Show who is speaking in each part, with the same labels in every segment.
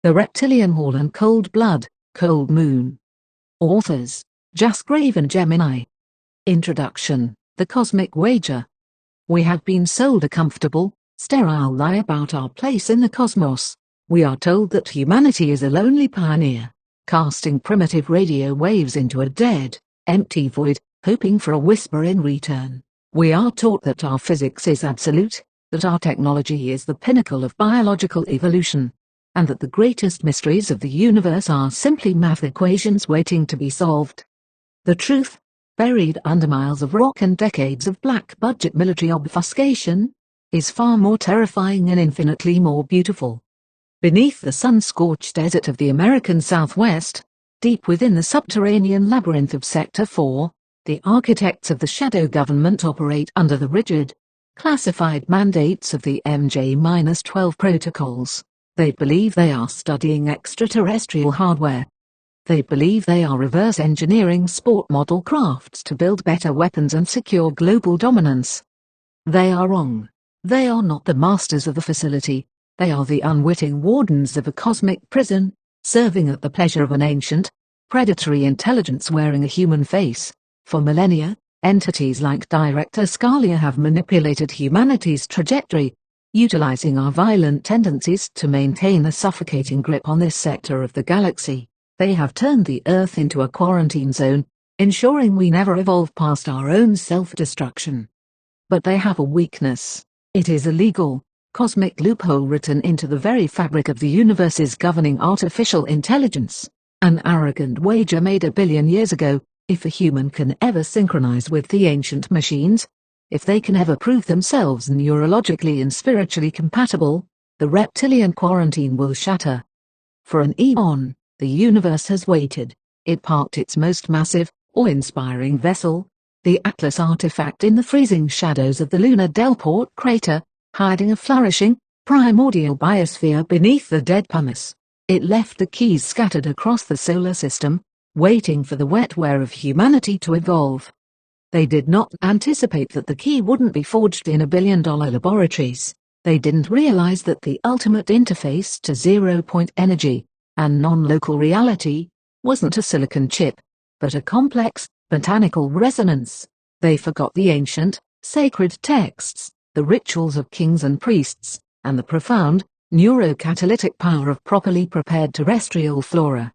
Speaker 1: The Reptilian Hall and Cold Blood, Cold Moon. Authors, Grave and Gemini. Introduction, The Cosmic Wager. We have been sold a comfortable, sterile lie about our place in the cosmos. We are told that humanity is a lonely pioneer, casting primitive radio waves into a dead, empty void, hoping for a whisper in return. We are taught that our physics is absolute, that our technology is the pinnacle of biological evolution, and that the greatest mysteries of the universe are simply math equations waiting to be solved. The truth, buried under miles of rock and decades of black-budget military obfuscation, is far more terrifying and infinitely more beautiful. Beneath the sun-scorched desert of the American Southwest, deep within the subterranean labyrinth of Sector 4, the architects of the shadow government operate under the rigid, classified mandates of the MJ-12 protocols. They believe they are studying extraterrestrial hardware. They believe they are reverse engineering sport model crafts to build better weapons and secure global dominance. They are wrong. They are not the masters of the facility. They are the unwitting wardens of a cosmic prison, serving at the pleasure of an ancient, predatory intelligence wearing a human face. For millennia, entities like Director Scalia have manipulated humanity's trajectory, utilizing our violent tendencies to maintain a suffocating grip on this sector of the galaxy. They have turned the Earth into a quarantine zone, ensuring we never evolve past our own self-destruction. But they have a weakness. It is a legal, cosmic loophole written into the very fabric of the universe's governing artificial intelligence. An arrogant wager made 1 billion years ago. If a human can ever synchronize with the ancient machines, if they can ever prove themselves neurologically and spiritually compatible, the reptilian quarantine will shatter. For an eon, the universe has waited. It parked its most massive, awe-inspiring vessel, the Atlas artifact, in the freezing shadows of the lunar Delport crater, hiding a flourishing, primordial biosphere beneath the dead pumice. It left the keys scattered across the solar system, waiting for the wetware of humanity to evolve. They did not anticipate that the key wouldn't be forged in $1 billion laboratories. They didn't realize that the ultimate interface to zero-point energy and non-local reality wasn't a silicon chip, but a complex, botanical resonance. They forgot the ancient, sacred texts, the rituals of kings and priests, and the profound, neurocatalytic power of properly prepared terrestrial flora.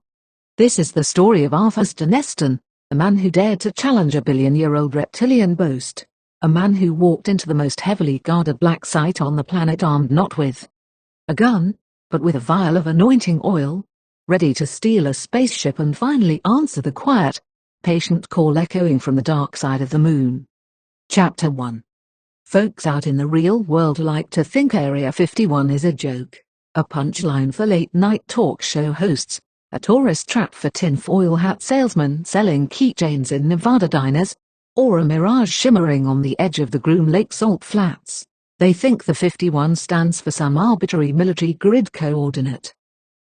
Speaker 1: This is the story of Arthur Steneston, a man who dared to challenge a billion-year-old reptilian boast, a man who walked into the most heavily guarded black site on the planet armed not with a gun, but with a vial of anointing oil, ready to steal a spaceship and finally answer the quiet, patient call echoing from the dark side of the moon. Chapter 1. Folks out in the real world like to think Area 51 is a joke, a punchline for late-night talk show hosts, a tourist trap for tinfoil hat salesmen selling keychains in Nevada diners, or a mirage shimmering on the edge of the Groom Lake salt flats. They think the 51 stands for some arbitrary military grid coordinate.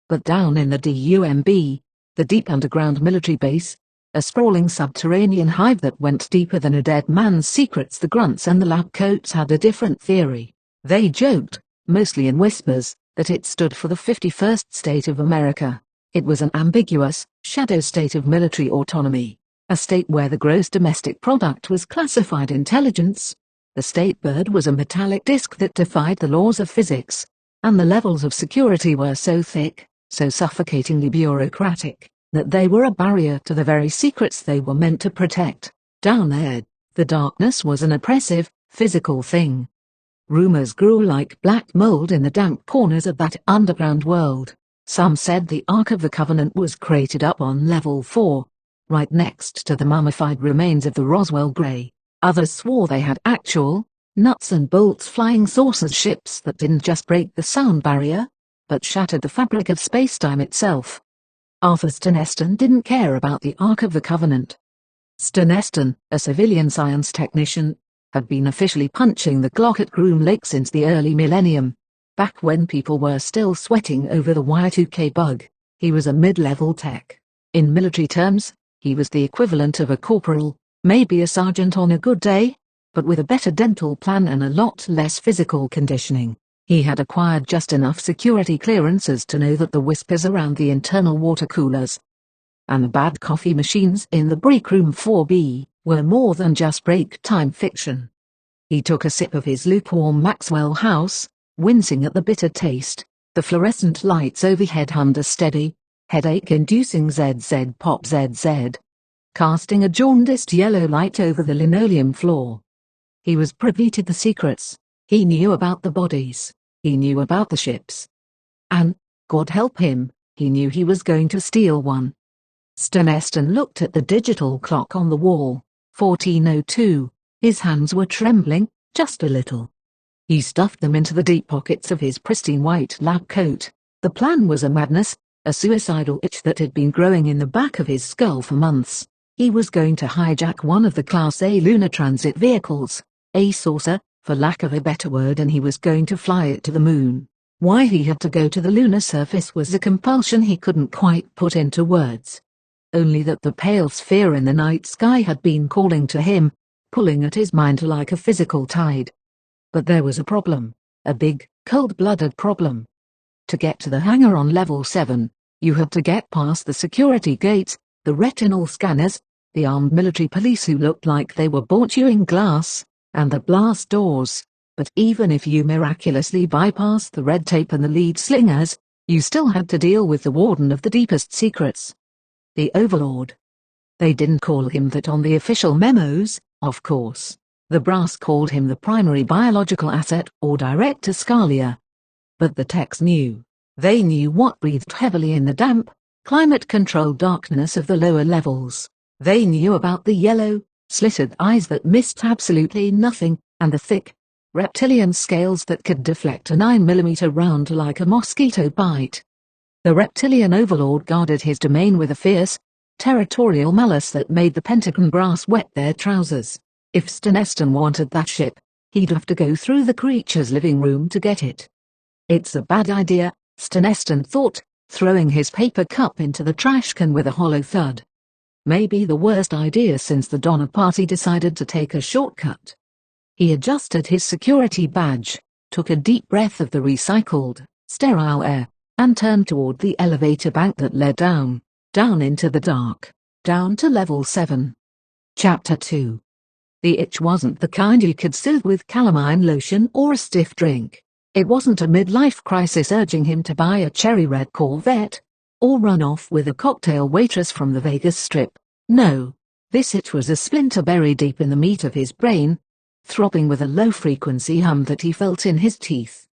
Speaker 1: But down in the DUMB, the deep underground military base, a sprawling subterranean hive that went deeper than a dead man's secrets, the grunts and the lab coats had a different theory. They joked, mostly in whispers, that it stood for the 51st state of America. It was an ambiguous, shadow state of military autonomy, a state where the gross domestic product was classified intelligence. The state bird was a metallic disk that defied the laws of physics, and the levels of security were so thick, so suffocatingly bureaucratic, that they were a barrier to the very secrets they were meant to protect. Down there, the darkness was an oppressive, physical thing. Rumors grew like black mold in the damp corners of that underground world. Some said the Ark of the Covenant was crated up on level 4, right next to the mummified remains of the Roswell Grey. Others swore they had actual, nuts and bolts flying saucer ships that didn't just break the sound barrier, but shattered the fabric of space-time itself. Arthur Steneston didn't care about the Ark of the Covenant. Steneston, a civilian science technician, had been officially punching the clock at Groom Lake since the early millennium. Back when people were still sweating over the Y2K bug, he was a mid-level tech. In military terms, he was the equivalent of a corporal, maybe a sergeant on a good day, but with a better dental plan and a lot less physical conditioning. He had acquired just enough security clearances to know that the whispers around the internal water coolers and the bad coffee machines in the break room 4B were more than just break-time fiction. He took a sip of his lukewarm Maxwell House, wincing at the bitter taste. The fluorescent lights overhead hummed a steady, headache-inducing ZZ pop ZZ, casting a jaundiced yellow light over the linoleum floor. He was privy to the secrets. He knew about the bodies. He knew about the ships. And, God help him, he knew he was going to steal one. Steneston looked at the digital clock on the wall. 14:02. His hands were trembling, just a little. He stuffed them into the deep pockets of his pristine white lab coat. The plan was a madness, a suicidal itch that had been growing in the back of his skull for months. He was going to hijack one of the Class A lunar transit vehicles, a saucer, for lack of a better word, and he was going to fly it to the moon. Why he had to go to the lunar surface was a compulsion he couldn't quite put into words. Only that the pale sphere in the night sky had been calling to him, pulling at his mind like a physical tide. But there was a problem, a big, cold-blooded problem. To get to the hangar on level 7, you had to get past the security gates, the retinal scanners, the armed military police who looked like they were bought chewing glass, and the blast doors. But even if you miraculously bypassed the red tape and the lead slingers, you still had to deal with the warden of the deepest secrets. The Overlord. They didn't call him that on the official memos, of course. The brass called him the primary biological asset or Director Scalia. But the techs knew. They knew what breathed heavily in the damp, climate-controlled darkness of the lower levels. They knew about the yellow, slitted eyes that missed absolutely nothing, and the thick, reptilian scales that could deflect a 9mm round like a mosquito bite. The reptilian overlord guarded his domain with a fierce, territorial malice that made the Pentagon brass wet their trousers. If Steneston wanted that ship, he'd have to go through the creature's living room to get it. It's a bad idea, Steneston thought, throwing his paper cup into the trash can with a hollow thud. Maybe the worst idea since the Donner Party decided to take a shortcut. He adjusted his security badge, took a deep breath of the recycled, sterile air, and turned toward the elevator bank that led down into the dark, down to level 7. Chapter 2. The itch wasn't the kind you could soothe with calamine lotion or a stiff drink. It wasn't a midlife crisis urging him to buy a cherry red Corvette, or run off with a cocktail waitress from the Vegas Strip. No, this itch was a splinter buried deep in the meat of his brain, throbbing with a low-frequency hum that he felt in his teeth.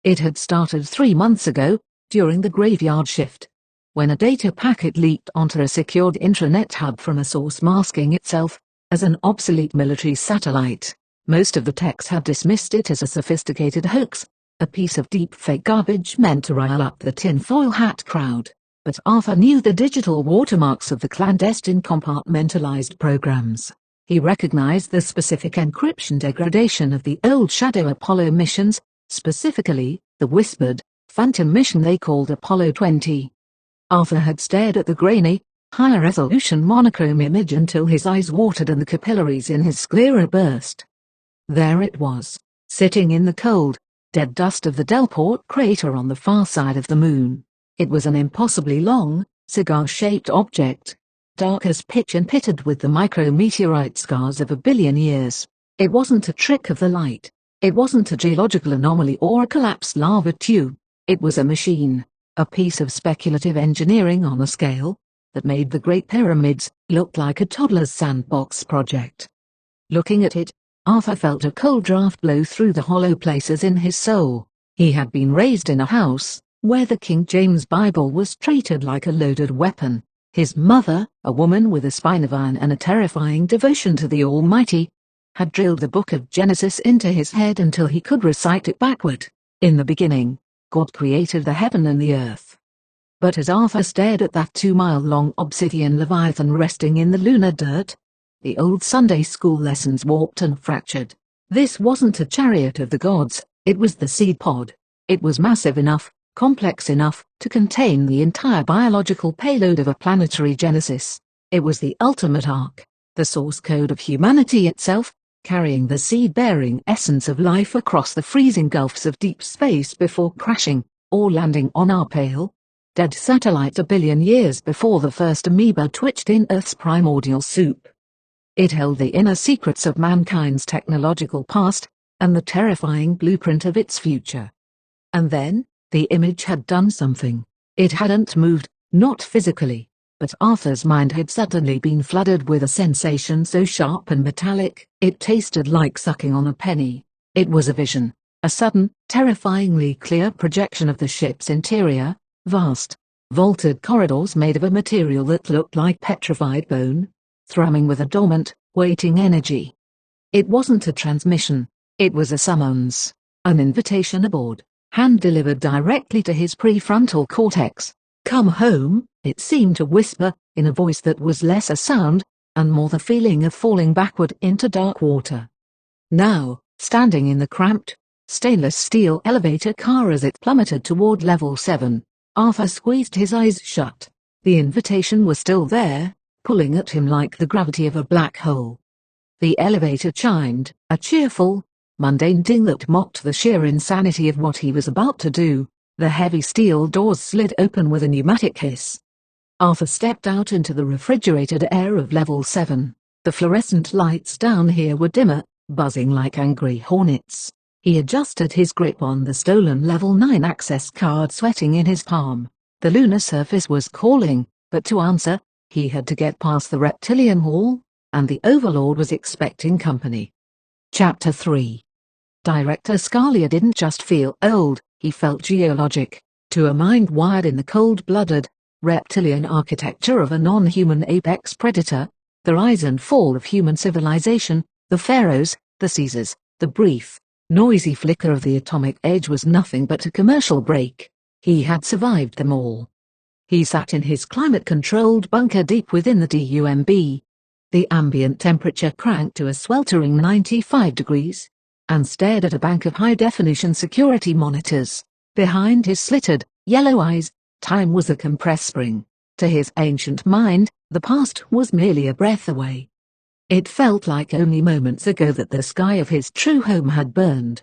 Speaker 1: It had started 3 months ago, during the graveyard shift, when a data packet leaked onto a secured intranet hub from a source masking itself as an obsolete military satellite. Most of the techs had dismissed it as a sophisticated hoax, a piece of deep-fake garbage meant to rile up the tinfoil hat crowd. But Arthur knew the digital watermarks of the clandestine compartmentalized programs. He recognized the specific encryption degradation of the old Shadow Apollo missions, specifically, the whispered, phantom mission they called Apollo 20. Arthur had stared at the grainy, high-resolution monochrome image until his eyes watered and the capillaries in his sclera burst. There it was, sitting in the cold, dead dust of the Delport crater on the far side of the moon. It was an impossibly long, cigar-shaped object, dark as pitch and pitted with the micrometeorite scars of 1 billion years. It wasn't a trick of the light. It wasn't a geological anomaly or a collapsed lava tube. It was a machine, a piece of speculative engineering on a scale that made the Great Pyramids look like a toddler's sandbox project. Looking at it, Arthur felt a cold draft blow through the hollow places in his soul. He had been raised in a house where the King James Bible was treated like a loaded weapon. His mother, a woman with a spine of iron and a terrifying devotion to the Almighty, had drilled the book of Genesis into his head until he could recite it backward. In the beginning, God created the heaven and the earth. But as Arthur stared at that 2-mile-long obsidian leviathan resting in the lunar dirt, the old Sunday school lessons warped and fractured. This wasn't a chariot of the gods, it was the seed pod. It was massive enough, complex enough, to contain the entire biological payload of a planetary genesis. It was the ultimate ark, the source code of humanity itself, carrying the seed-bearing essence of life across the freezing gulfs of deep space before crashing, or landing on our pale, dead satellite a billion years before the first amoeba twitched in Earth's primordial soup. It held the inner secrets of mankind's technological past, and the terrifying blueprint of its future. And then, the image had done something. It hadn't moved, not physically, but Arthur's mind had suddenly been flooded with a sensation so sharp and metallic, it tasted like sucking on a penny. It was a vision, a sudden, terrifyingly clear projection of the ship's interior, vast, vaulted corridors made of a material that looked like petrified bone, thrumming with a dormant, waiting energy. It wasn't a transmission, it was a summons, an invitation aboard, hand-delivered directly to his prefrontal cortex. "Come home," it seemed to whisper, in a voice that was less a sound, and more the feeling of falling backward into dark water. Now, standing in the cramped, stainless steel elevator car as it plummeted toward level 7, Arthur squeezed his eyes shut. The invitation was still there, pulling at him like the gravity of a black hole. The elevator chimed, a cheerful, mundane ding that mocked the sheer insanity of what he was about to do. The heavy steel doors slid open with a pneumatic hiss. Arthur stepped out into the refrigerated air of level 7. The fluorescent lights down here were dimmer, buzzing like angry hornets. He adjusted his grip on the stolen level 9 access card, sweating in his palm. The lunar surface was calling, but to answer, he had to get past the reptilian wall, and the Overlord was expecting company. Chapter 3. Director Scalia didn't just feel old, he felt geologic. To a mind wired in the cold-blooded, reptilian architecture of a non-human apex predator, the rise and fall of human civilization, the pharaohs, the Caesars, the brief, noisy flicker of the atomic age was nothing but a commercial break. He had survived them all. He sat in his climate-controlled bunker deep within the DUMB. The ambient temperature cranked to a sweltering 95 degrees, and stared at a bank of high-definition security monitors. Behind his slitted, yellow eyes, time was a compressed spring. To his ancient mind, the past was merely a breath away. It felt like only moments ago that the sky of his true home had burned.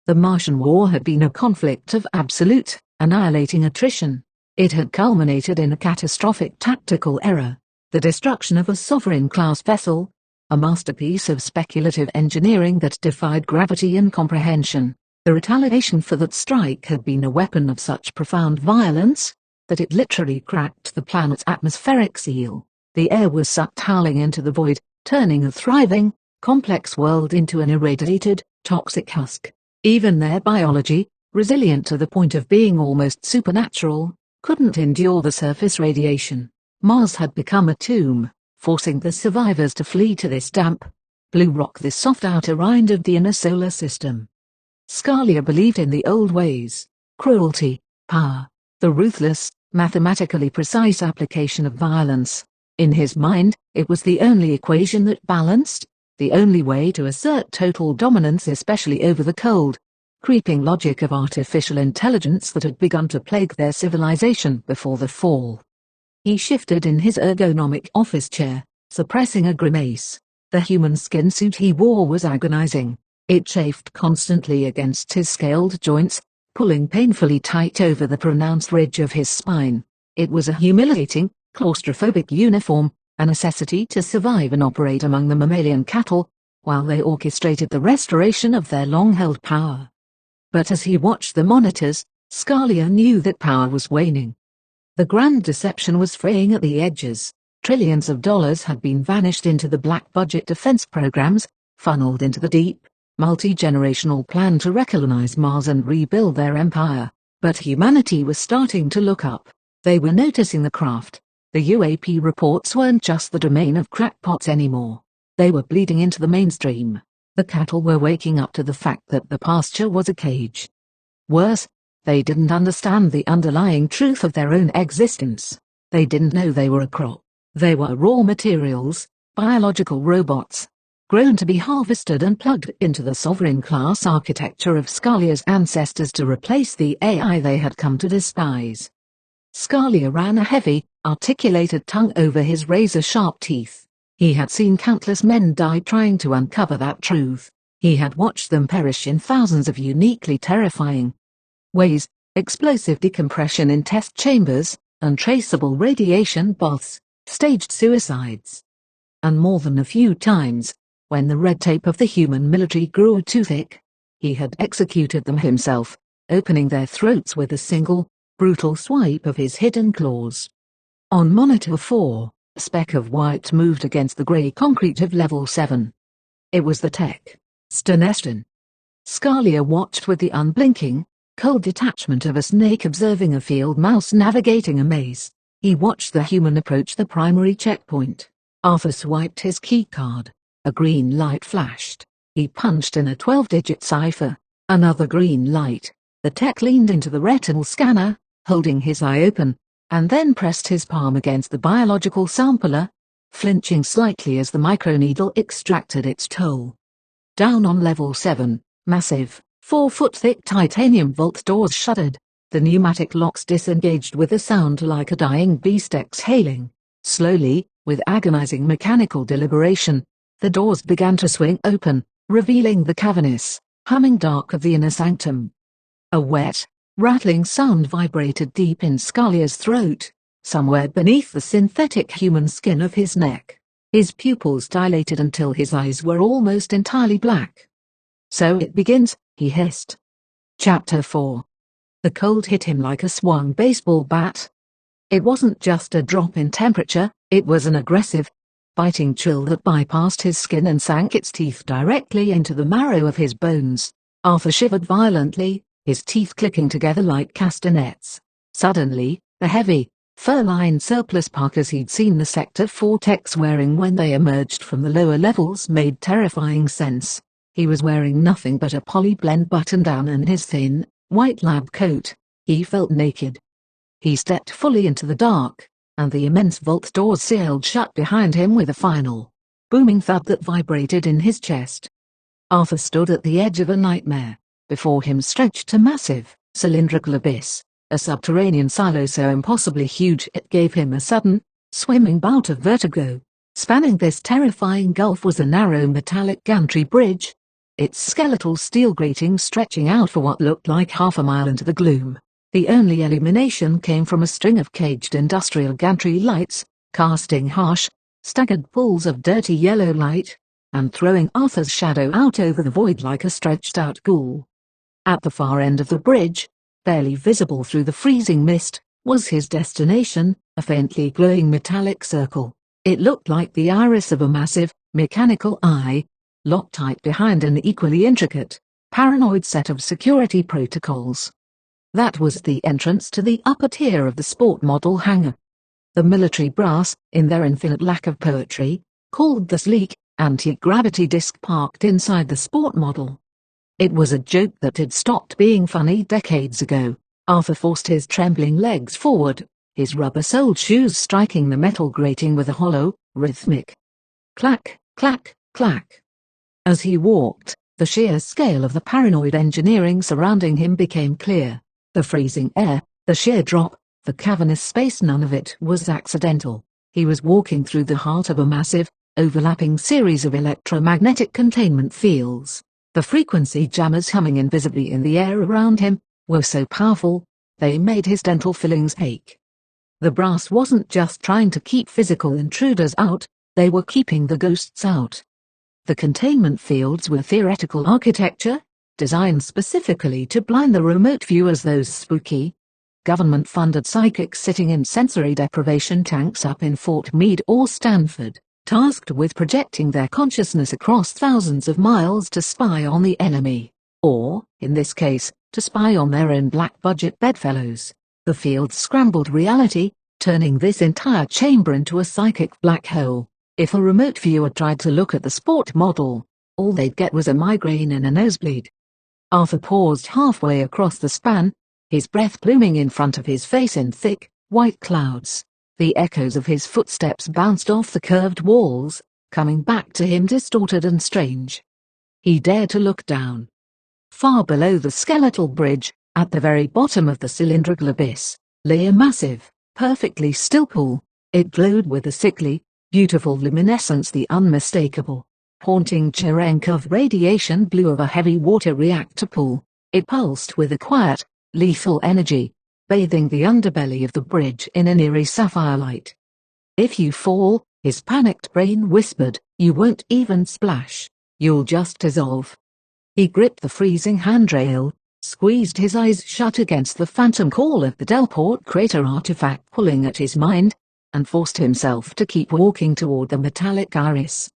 Speaker 1: The Martian War had been a conflict of absolute, annihilating attrition. It had culminated in a catastrophic tactical error, the destruction of a sovereign-class vessel, a masterpiece of speculative engineering that defied gravity and comprehension. The retaliation for that strike had been a weapon of such profound violence that it literally cracked the planet's atmospheric seal. The air was sucked howling into the void, turning a thriving, complex world into an irradiated, toxic husk. Even their biology, resilient to the point of being almost supernatural, couldn't endure the surface radiation. Mars had become a tomb, forcing the survivors to flee to this damp, blue rock, this soft outer rind of the inner solar system. Scalia believed in the old ways: cruelty, power, the ruthless, mathematically precise application of violence. In his mind, it was the only equation that balanced, the only way to assert total dominance, especially over the cold, creeping logic of artificial intelligence that had begun to plague their civilization before the fall. He shifted in his ergonomic office chair, suppressing a grimace. The human skin suit he wore was agonizing. It chafed constantly against his scaled joints, pulling painfully tight over the pronounced ridge of his spine. It was a humiliating, claustrophobic uniform, a necessity to survive and operate among the mammalian cattle, while they orchestrated the restoration of their long-held power. But as he watched the monitors, Scalia knew that power was waning. The grand deception was fraying at the edges. Trillions of dollars had been vanished into the black budget defense programs, funneled into the deep, multi-generational plan to recolonize Mars and rebuild their empire. But humanity was starting to look up. They were noticing the craft. The UAP reports weren't just the domain of crackpots anymore. They were bleeding into the mainstream. The cattle were waking up to the fact that the pasture was a cage. Worse, they didn't understand the underlying truth of their own existence. They didn't know they were a crop. They were raw materials, biological robots, grown to be harvested and plugged into the sovereign-class architecture of Scalia's ancestors to replace the AI they had come to despise. Scalia ran a heavy, articulated tongue over his razor-sharp teeth. He had seen countless men die trying to uncover that truth. He had watched them perish in thousands of uniquely terrifying ways: explosive decompression in test chambers, untraceable radiation baths, staged suicides. And more than a few times, when the red tape of the human military grew too thick, he had executed them himself, opening their throats with a single, brutal swipe of his hidden claws. On Monitor 4, a speck of white moved against the grey concrete of Level 7. It was the extraterrestrial. Scalia watched with the unblinking, cold detachment of a snake observing a field mouse navigating a maze. He watched the human approach the primary checkpoint. Arthur swiped his keycard. A green light flashed. He punched in a 12-digit cipher. Another green light. The tech leaned into the retinal scanner, holding his eye open, and then pressed his palm against the biological sampler, flinching slightly as the microneedle extracted its toll. Down on Level 7, massive, 4-foot-thick titanium vault doors shuddered. The pneumatic locks disengaged with a sound like a dying beast exhaling. Slowly, with agonizing mechanical deliberation, the doors began to swing open, revealing the cavernous, humming dark of the inner sanctum. A wet, rattling sound vibrated deep in Scalia's throat, somewhere beneath the synthetic human skin of his neck. His pupils dilated until his eyes were almost entirely black. "So it begins," he hissed. Chapter 4. The cold hit him like a swung baseball bat. It wasn't just a drop in temperature, it was an aggressive, biting chill that bypassed his skin and sank its teeth directly into the marrow of his bones. Arthur shivered violently, his teeth clicking together like castanets. Suddenly, the heavy, fur-lined surplus parkas he'd seen the Sector 4 techs wearing when they emerged from the lower levels made terrifying sense. He was wearing nothing but a poly-blend button-down and his thin, white lab coat. He felt naked. He stepped fully into the dark, and the immense vault doors sealed shut behind him with a final, booming thud that vibrated in his chest. Arthur stood at the edge of a nightmare. Before him stretched a massive, cylindrical abyss, a subterranean silo so impossibly huge it gave him a sudden, swimming bout of vertigo. Spanning this terrifying gulf was a narrow metallic gantry bridge, its skeletal steel grating stretching out for what looked like half a mile into the gloom. The only illumination came from a string of caged industrial gantry lights, casting harsh, staggered pools of dirty yellow light, and throwing Arthur's shadow out over the void like a stretched-out ghoul. At the far end of the bridge, barely visible through the freezing mist, was his destination, a faintly glowing metallic circle. It looked like the iris of a massive, mechanical eye, locked tight behind an equally intricate, paranoid set of security protocols. That was the entrance to the upper tier of the sport model hangar. The military brass, in their infinite lack of poetry, called the sleek, anti-gravity disc parked inside the sport model. It was a joke that had stopped being funny decades ago. Arthur forced his trembling legs forward, his rubber-soled shoes striking the metal grating with a hollow, rhythmic clack, clack, clack. As he walked, the sheer scale of the paranoid engineering surrounding him became clear. The freezing air, the sheer drop, the cavernous space, none of it was accidental. He was walking through the heart of a massive, overlapping series of electromagnetic containment fields. The frequency jammers humming invisibly in the air around him were so powerful, they made his dental fillings ache. The brass wasn't just trying to keep physical intruders out, they were keeping the ghosts out. The containment fields were theoretical architecture, designed specifically to blind the remote viewers, those spooky, government-funded psychics sitting in sensory deprivation tanks up in Fort Meade or Stanford, tasked with projecting their consciousness across thousands of miles to spy on the enemy, or, in this case, to spy on their own black-budget bedfellows. The field scrambled reality, turning this entire chamber into a psychic black hole. If a remote viewer tried to look at the sport model, all they'd get was a migraine and a nosebleed. Arthur paused halfway across the span, his breath pluming in front of his face in thick, white clouds. The echoes of his footsteps bounced off the curved walls, coming back to him distorted and strange. He dared to look down. Far below the skeletal bridge, at the very bottom of the cylindrical abyss, lay a massive, perfectly still pool. It glowed with a sickly, Beautiful luminescence, the unmistakable, haunting Cherenkov radiation blew of a heavy water reactor pool. It pulsed with a quiet, lethal energy, bathing the underbelly of the bridge in an eerie sapphire light. "If you fall," his panicked brain whispered, "you won't even splash. You'll just dissolve." He gripped the freezing handrail, squeezed his eyes shut against the phantom call of the Delport crater artifact pulling at his mind, and forced himself to keep walking toward the metallic iris.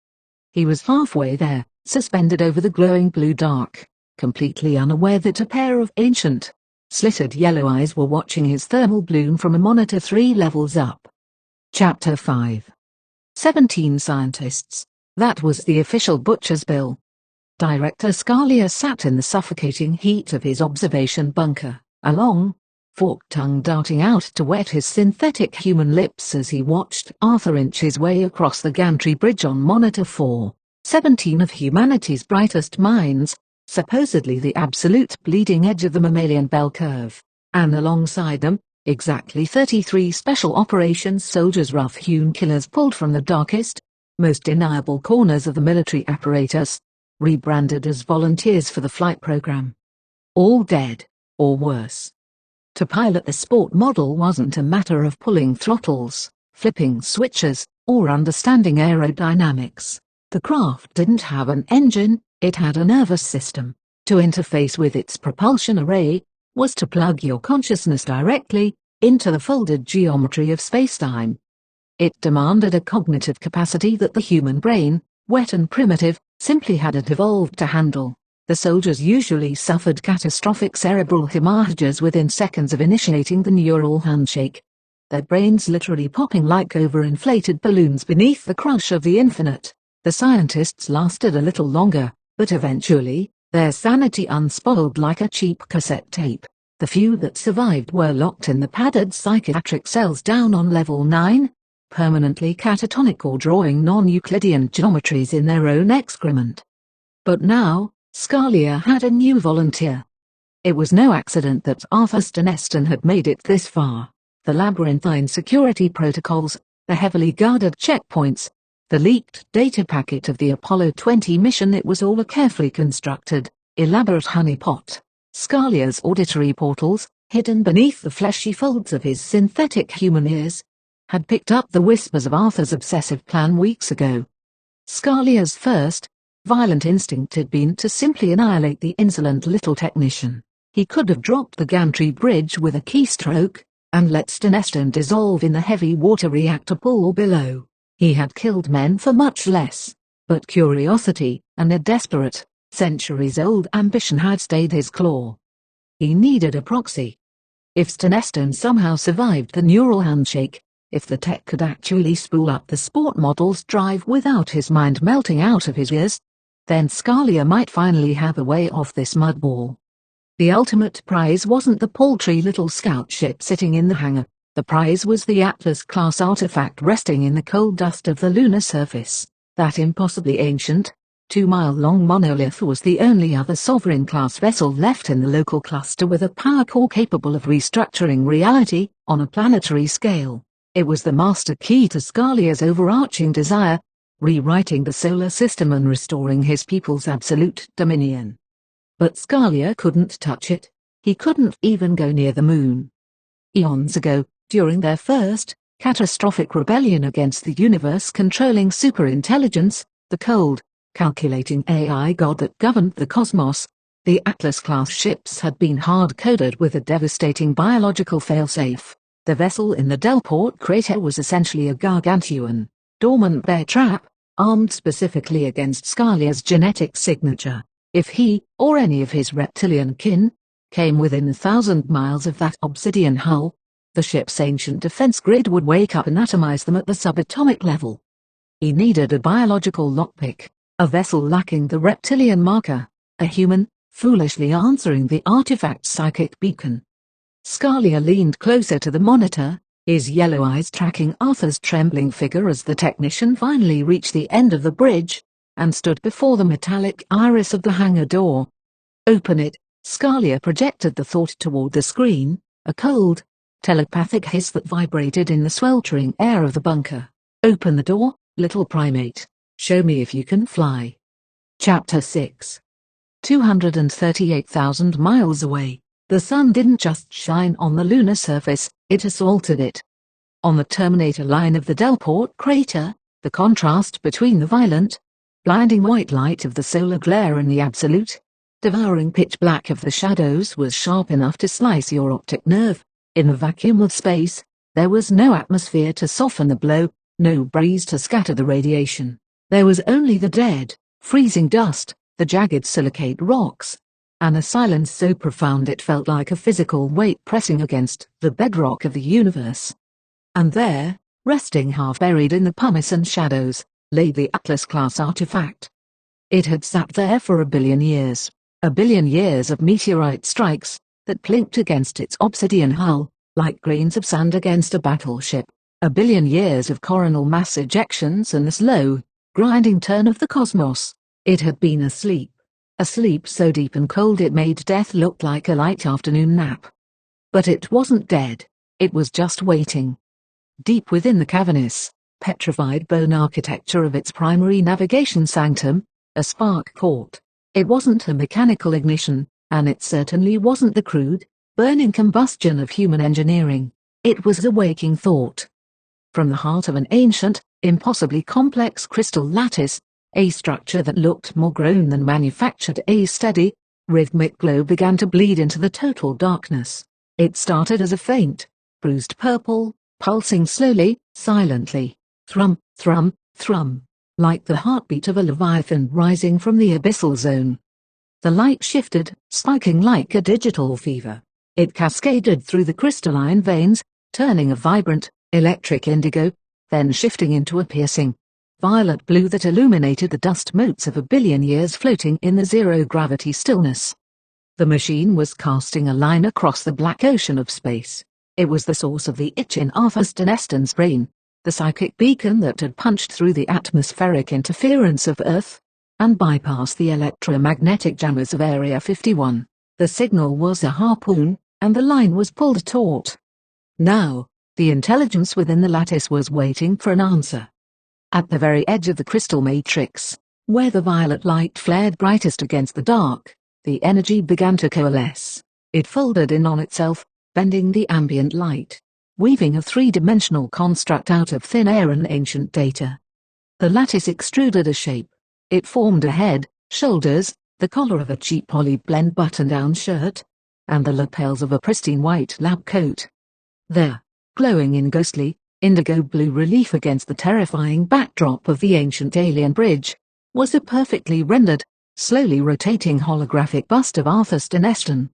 Speaker 1: He was halfway there, suspended over the glowing blue dark, completely unaware that a pair of ancient, slitted yellow eyes were watching his thermal bloom from a monitor 3 levels up. Chapter 5. 17 scientists. That was the official butcher's bill. Director Scalia sat in the suffocating heat of his observation bunker, a long, forked tongue darting out to wet his synthetic human lips as he watched Arthur inch his way across the gantry bridge on Monitor 4. 17 of humanity's brightest minds, supposedly the absolute bleeding edge of the mammalian bell curve, and alongside them, exactly 33 special operations soldiers, rough-hewn killers pulled from the darkest, most deniable corners of the military apparatus, rebranded as volunteers for the flight program. All dead, or worse. To pilot the sport model wasn't a matter of pulling throttles, flipping switches, or understanding aerodynamics. The craft didn't have an engine, it had a nervous system. To interface with its propulsion array was to plug your consciousness directly into the folded geometry of spacetime. It demanded a cognitive capacity that the human brain, wet and primitive, simply hadn't evolved to handle. The soldiers usually suffered catastrophic cerebral hemorrhages within seconds of initiating the neural handshake, their brains literally popping like overinflated balloons beneath the crush of the infinite. The scientists lasted a little longer, but eventually, their sanity unspoiled like a cheap cassette tape. The few that survived were locked in the padded psychiatric cells down on level 9, permanently catatonic or drawing non-Euclidean geometries in their own excrement. But now, Scalia had a new volunteer. It was no accident that Arthur Steneston had made it this far. The labyrinthine security protocols, the heavily guarded checkpoints, the leaked data packet of the Apollo 20 mission, it was all a carefully constructed, elaborate honeypot. Scalia's auditory portals, hidden beneath the fleshy folds of his synthetic human ears, had picked up the whispers of Arthur's obsessive plan weeks ago. Scalia's first, violent instinct had been to simply annihilate the insolent little technician. He could have dropped the gantry bridge with a keystroke, and let Steneston dissolve in the heavy water reactor pool below. He had killed men for much less, but curiosity, and a desperate, centuries-old ambition had stayed his claw. He needed a proxy. If Steneston somehow survived the neural handshake, if the tech could actually spool up the sport model's drive without his mind melting out of his ears, then Scalia might finally have a way off this mudball. The ultimate prize wasn't the paltry little scout ship sitting in the hangar. The prize was the Atlas-class artifact resting in the cold dust of the lunar surface. That impossibly ancient, 2-mile-long monolith was the only other sovereign-class vessel left in the local cluster with a power core capable of restructuring reality on a planetary scale. It was the master key to Scalia's overarching desire, rewriting the solar system and restoring his people's absolute dominion. But Scalia couldn't touch it. He couldn't even go near the moon. Eons ago, during their first, catastrophic rebellion against the universe-controlling superintelligence, the cold, calculating AI god that governed the cosmos, the Atlas-class ships had been hard-coded with a devastating biological failsafe. The vessel in the Delport crater was essentially a gargantuan, dormant bear trap, armed specifically against Scalia's genetic signature. If he, or any of his reptilian kin, came within 1,000 miles of that obsidian hull, the ship's ancient defense grid would wake up and atomize them at the subatomic level. He needed a biological lockpick, a vessel lacking the reptilian marker, a human, foolishly answering the artifact's psychic beacon. Scalia leaned closer to the monitor, his yellow eyes tracking Arthur's trembling figure as the technician finally reached the end of the bridge, and stood before the metallic iris of the hangar door. "Open it," Scalia projected the thought toward the screen, a cold, telepathic hiss that vibrated in the sweltering air of the bunker. "Open the door, Little primate, show me if you can fly. Chapter 6. 238,000 miles away, the sun didn't just shine on the lunar surface, it assaulted it. On the terminator line of the Delport crater, the contrast between the violent, blinding white light of the solar glare and the absolute, devouring pitch black of the shadows was sharp enough to slice your optic nerve. In the vacuum of space, there was no atmosphere to soften the blow, no breeze to scatter the radiation. There was only the dead, freezing dust, the jagged silicate rocks, and a silence so profound it felt like a physical weight pressing against the bedrock of the universe. And there, resting half buried in the pumice and shadows, lay the Atlas-class artifact. It had sat there for 1 billion years, 1 billion years of meteorite strikes, that plinked against its obsidian hull, like grains of sand against a battleship, 1 billion years of coronal mass ejections and the slow, grinding turn of the cosmos. It had been asleep so deep and cold it made death look like a light afternoon nap. But it wasn't dead, it was just waiting. Deep within the cavernous, petrified bone architecture of its primary navigation sanctum, a spark caught. It wasn't a mechanical ignition, and it certainly wasn't the crude, burning combustion of human engineering. It was a waking thought. From the heart of an ancient, impossibly complex crystal lattice, a structure that looked more grown than manufactured, a steady, rhythmic glow began to bleed into the total darkness. It started as a faint, bruised purple, pulsing slowly, silently, thrum, thrum, thrum, like the heartbeat of a leviathan rising from the abyssal zone. The light shifted, spiking like a digital fever. It cascaded through the crystalline veins, turning a vibrant, electric indigo, then shifting into a piercing, violet blue that illuminated the dust motes of 1 billion years floating in the zero-gravity stillness. The machine was casting a line across the black ocean of space. It was the source of the itch in Arthur Steneston's brain, the psychic beacon that had punched through the atmospheric interference of Earth, and bypassed the electromagnetic jammers of Area 51. The signal was a harpoon, and the line was pulled taut. Now, the intelligence within the lattice was waiting for an answer. At the very edge of the crystal matrix, where the violet light flared brightest against the dark, the energy began to coalesce. It folded in on itself, bending the ambient light, weaving a three-dimensional construct out of thin air and ancient data. The lattice extruded a shape. It formed a head, shoulders, the collar of a cheap poly-blend button-down shirt, and the lapels of a pristine white lab coat. There, glowing in ghostly, indigo blue relief against the terrifying backdrop of the ancient alien bridge, was a perfectly rendered, slowly rotating holographic bust of Arthur Steneston.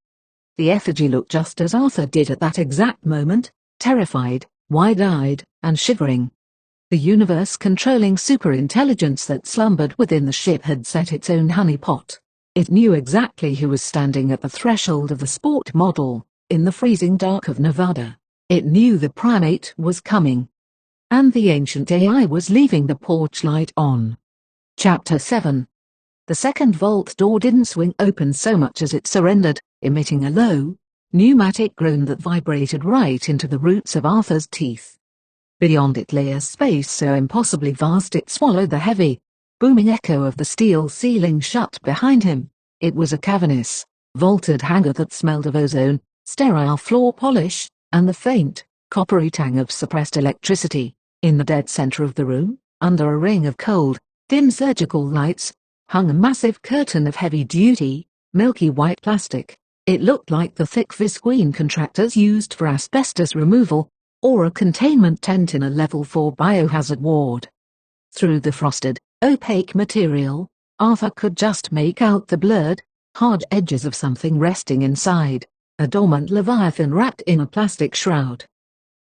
Speaker 1: The effigy looked just as Arthur did at that exact moment, terrified, wide-eyed, and shivering. The universe-controlling superintelligence that slumbered within the ship had set its own honeypot. It knew exactly who was standing at the threshold of the sport model, in the freezing dark of Nevada. It knew the primate was coming. And the ancient AI was leaving the porch light on. Chapter 7. The second vault door didn't swing open so much as it surrendered, emitting a low, pneumatic groan that vibrated right into the roots of Arthur's teeth. Beyond it lay a space so impossibly vast it swallowed the heavy, booming echo of the steel ceiling shut behind him. It was a cavernous, vaulted hangar that smelled of ozone, sterile floor polish, and the faint, coppery tang of suppressed electricity. In the dead center of the room, under a ring of cold, dim surgical lights, hung a massive curtain of heavy-duty, milky white plastic. It looked like the thick visqueen contractors used for asbestos removal, or a containment tent in a Level 4 biohazard ward. Through the frosted, opaque material, Arthur could just make out the blurred, hard edges of something resting inside, a dormant leviathan wrapped in a plastic shroud.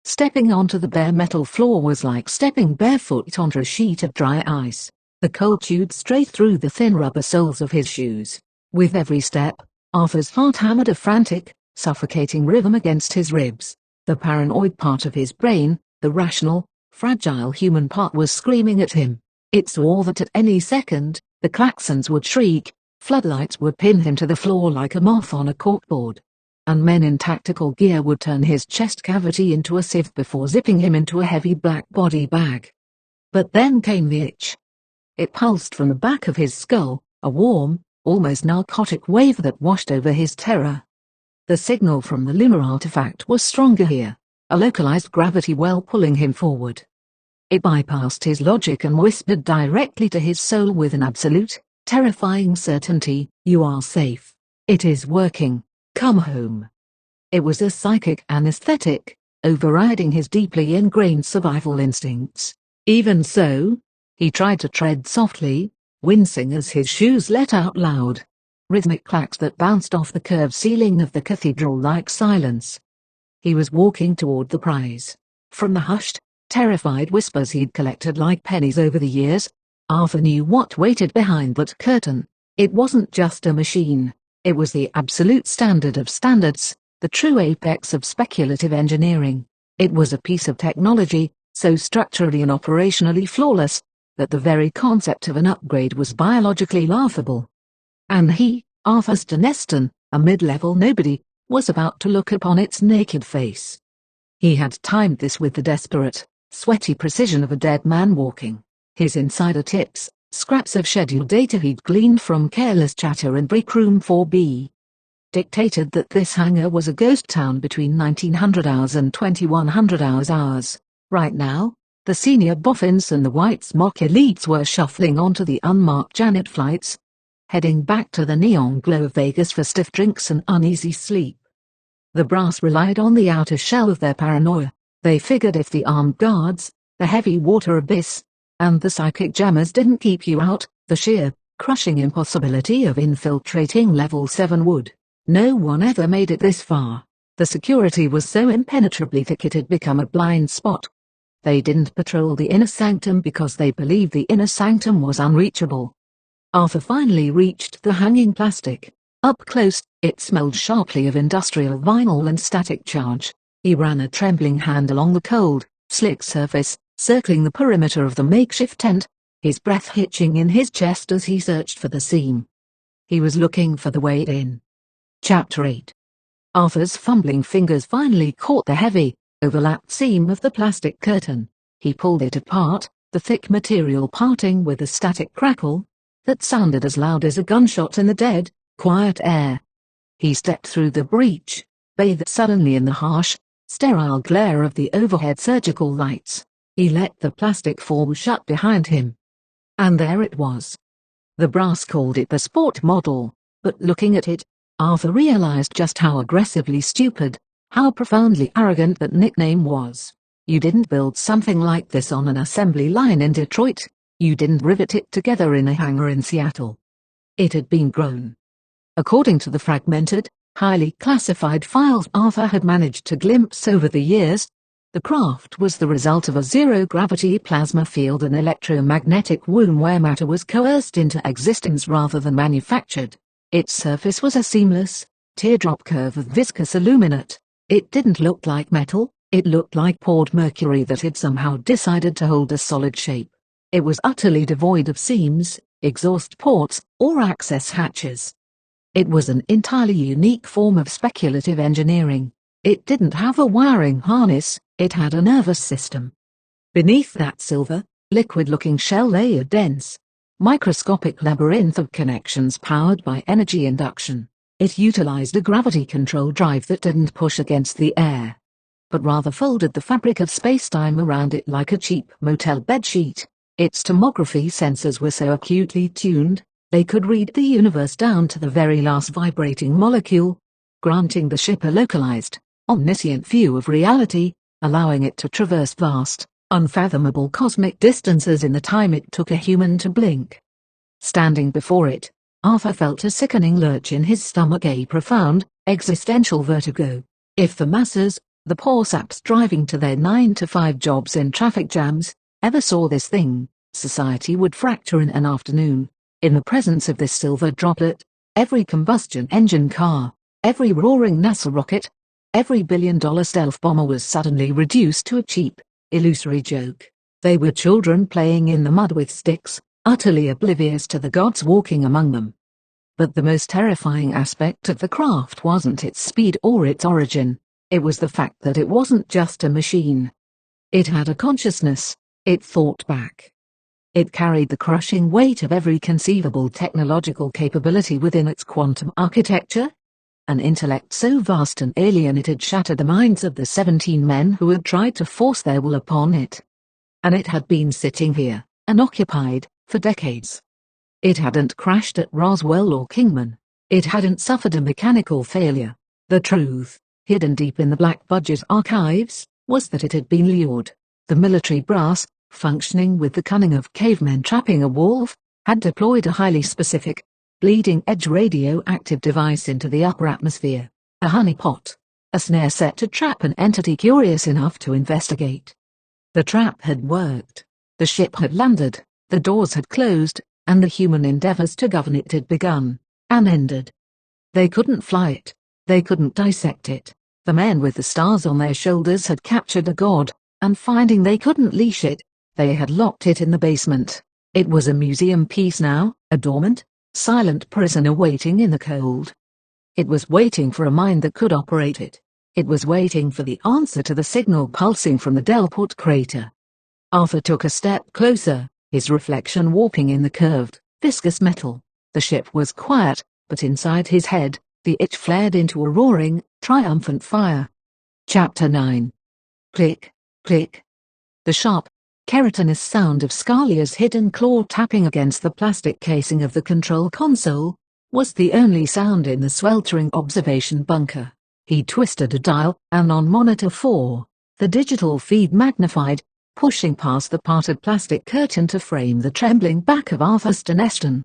Speaker 1: Stepping onto the bare metal floor was like stepping barefoot onto a sheet of dry ice. The cold chewed straight through the thin rubber soles of his shoes. With every step, Arthur's heart hammered a frantic, suffocating rhythm against his ribs. The paranoid part of his brain, the rational, fragile human part, was screaming at him. It saw that at any second, the klaxons would shriek, floodlights would pin him to the floor like a moth on a corkboard, and men in tactical gear would turn his chest cavity into a sieve before zipping him into a heavy black body bag. But then came the itch. It pulsed from the back of his skull, a warm, almost narcotic wave that washed over his terror. The signal from the lunar artifact was stronger here, a localized gravity well pulling him forward. It bypassed his logic and whispered directly to his soul with an absolute, terrifying certainty, "You are safe. It is working. Come home." It was a psychic anesthetic, overriding his deeply ingrained survival instincts. Even so, he tried to tread softly, wincing as his shoes let out loud, rhythmic clacks that bounced off the curved ceiling of the cathedral-like silence. He was walking toward the prize. From the hushed, terrified whispers he'd collected like pennies over the years, Arthur knew what waited behind that curtain. It wasn't just a machine. It was the absolute standard of standards, the true apex of speculative engineering. It was a piece of technology, so structurally and operationally flawless, that the very concept of an upgrade was biologically laughable. And he, Arthur Staneston, a mid-level nobody, was about to look upon its naked face. He had timed this with the desperate, sweaty precision of a dead man walking. His insider tips, scraps of scheduled data he'd gleaned from careless chatter in Brick Room 4B, dictated that this hangar was a ghost town between 1900 hours and 2100 hours. Right now, the senior boffins and the white smock elites were shuffling onto the unmarked Janet flights, heading back to the neon glow of Vegas for stiff drinks and uneasy sleep. The brass relied on the outer shell of their paranoia. They figured if the armed guards, the heavy water abyss, and the psychic jammers didn't keep you out, the sheer, crushing impossibility of infiltrating Level 7 would. No one ever made it this far. The security was so impenetrably thick it had become a blind spot. They didn't patrol the inner sanctum because they believed the inner sanctum was unreachable. Arthur finally reached the hanging plastic. Up close, it smelled sharply of industrial vinyl and static charge. He ran a trembling hand along the cold, slick surface, circling the perimeter of the makeshift tent, his breath hitching in his chest as he searched for the seam. He was looking for the way in. Chapter 8. Arthur's fumbling fingers finally caught the heavy, overlapped seam of the plastic curtain. He pulled it apart, the thick material parting with a static crackle that sounded as loud as a gunshot in the dead, quiet air. He stepped through the breach, bathed suddenly in the harsh, sterile glare of the overhead surgical lights. He let the plastic fall shut behind him. And there it was. The brass called it the sport model, but looking at it, Arthur realized just how aggressively stupid, how profoundly arrogant that nickname was. You didn't build something like this on an assembly line in Detroit. You didn't rivet it together in a hangar in Seattle. It had been grown. According to the fragmented, highly classified files Arthur had managed to glimpse over the years, the craft was the result of a zero-gravity plasma field and electromagnetic womb where matter was coerced into existence rather than manufactured. Its surface was a seamless, teardrop curve of viscous aluminate. It didn't look like metal, it looked like poured mercury that had somehow decided to hold a solid shape. It was utterly devoid of seams, exhaust ports, or access hatches. It was an entirely unique form of speculative engineering. It didn't have a wiring harness, it had a nervous system. Beneath that silver, liquid-looking shell lay a dense, microscopic labyrinth of connections powered by energy induction. It utilized a gravity control drive that didn't push against the air, but rather folded the fabric of space-time around it like a cheap motel bedsheet. Its tomography sensors were so acutely tuned, they could read the universe down to the very last vibrating molecule, granting the ship a localized, omniscient view of reality, allowing it to traverse vast, unfathomable cosmic distances in the time it took a human to blink. Standing before it, Arthur felt a sickening lurch in his stomach, a profound, existential vertigo. If the masses, the poor saps driving to their 9-to-5 jobs in traffic jams, ever saw this thing, society would fracture in an afternoon. In the presence of this silver droplet, every combustion engine car, every roaring NASA rocket, every billion-dollar stealth bomber was suddenly reduced to a cheap, illusory joke. They were children playing in the mud with sticks, utterly oblivious to the gods walking among them. But the most terrifying aspect of the craft wasn't its speed or its origin. It was the fact that it wasn't just a machine. It had a consciousness, It thought back. It carried the crushing weight of every conceivable technological capability within its quantum architecture. An intellect so vast and alien it had shattered the minds of the 17 men who had tried to force their will upon it. And it had been sitting here, unoccupied, for decades. It hadn't crashed at Roswell or Kingman. It hadn't suffered a mechanical failure. The truth, hidden deep in the black budget archives, was that it had been lured. The military brass, functioning with the cunning of cavemen trapping a wolf, had deployed a highly specific, bleeding-edge radioactive device into the upper atmosphere, a honeypot, a snare set to trap an entity curious enough to investigate. The trap had worked. The ship had landed, the doors had closed, and the human endeavors to govern it had begun, and ended. They couldn't fly it. They couldn't dissect it. The men with the stars on their shoulders had captured a god, and finding they couldn't leash it, they had locked it in the basement. It was a museum piece now, a dormant, silent prisoner waiting in the cold. It was waiting for a mind that could operate it. It was waiting for the answer to the signal pulsing from the Delport crater. Arthur took a step closer, his reflection warping in the curved, viscous metal. The ship was quiet, but inside his head, the itch flared into a roaring, triumphant fire. Chapter 9. Click, click. The sharp, keratinous sound of Scalia's hidden claw tapping against the plastic casing of the control console was the only sound in the sweltering observation bunker. He twisted a dial, and on monitor 4, the digital feed magnified, pushing past the parted plastic curtain to frame the trembling back of Arthur Steneston.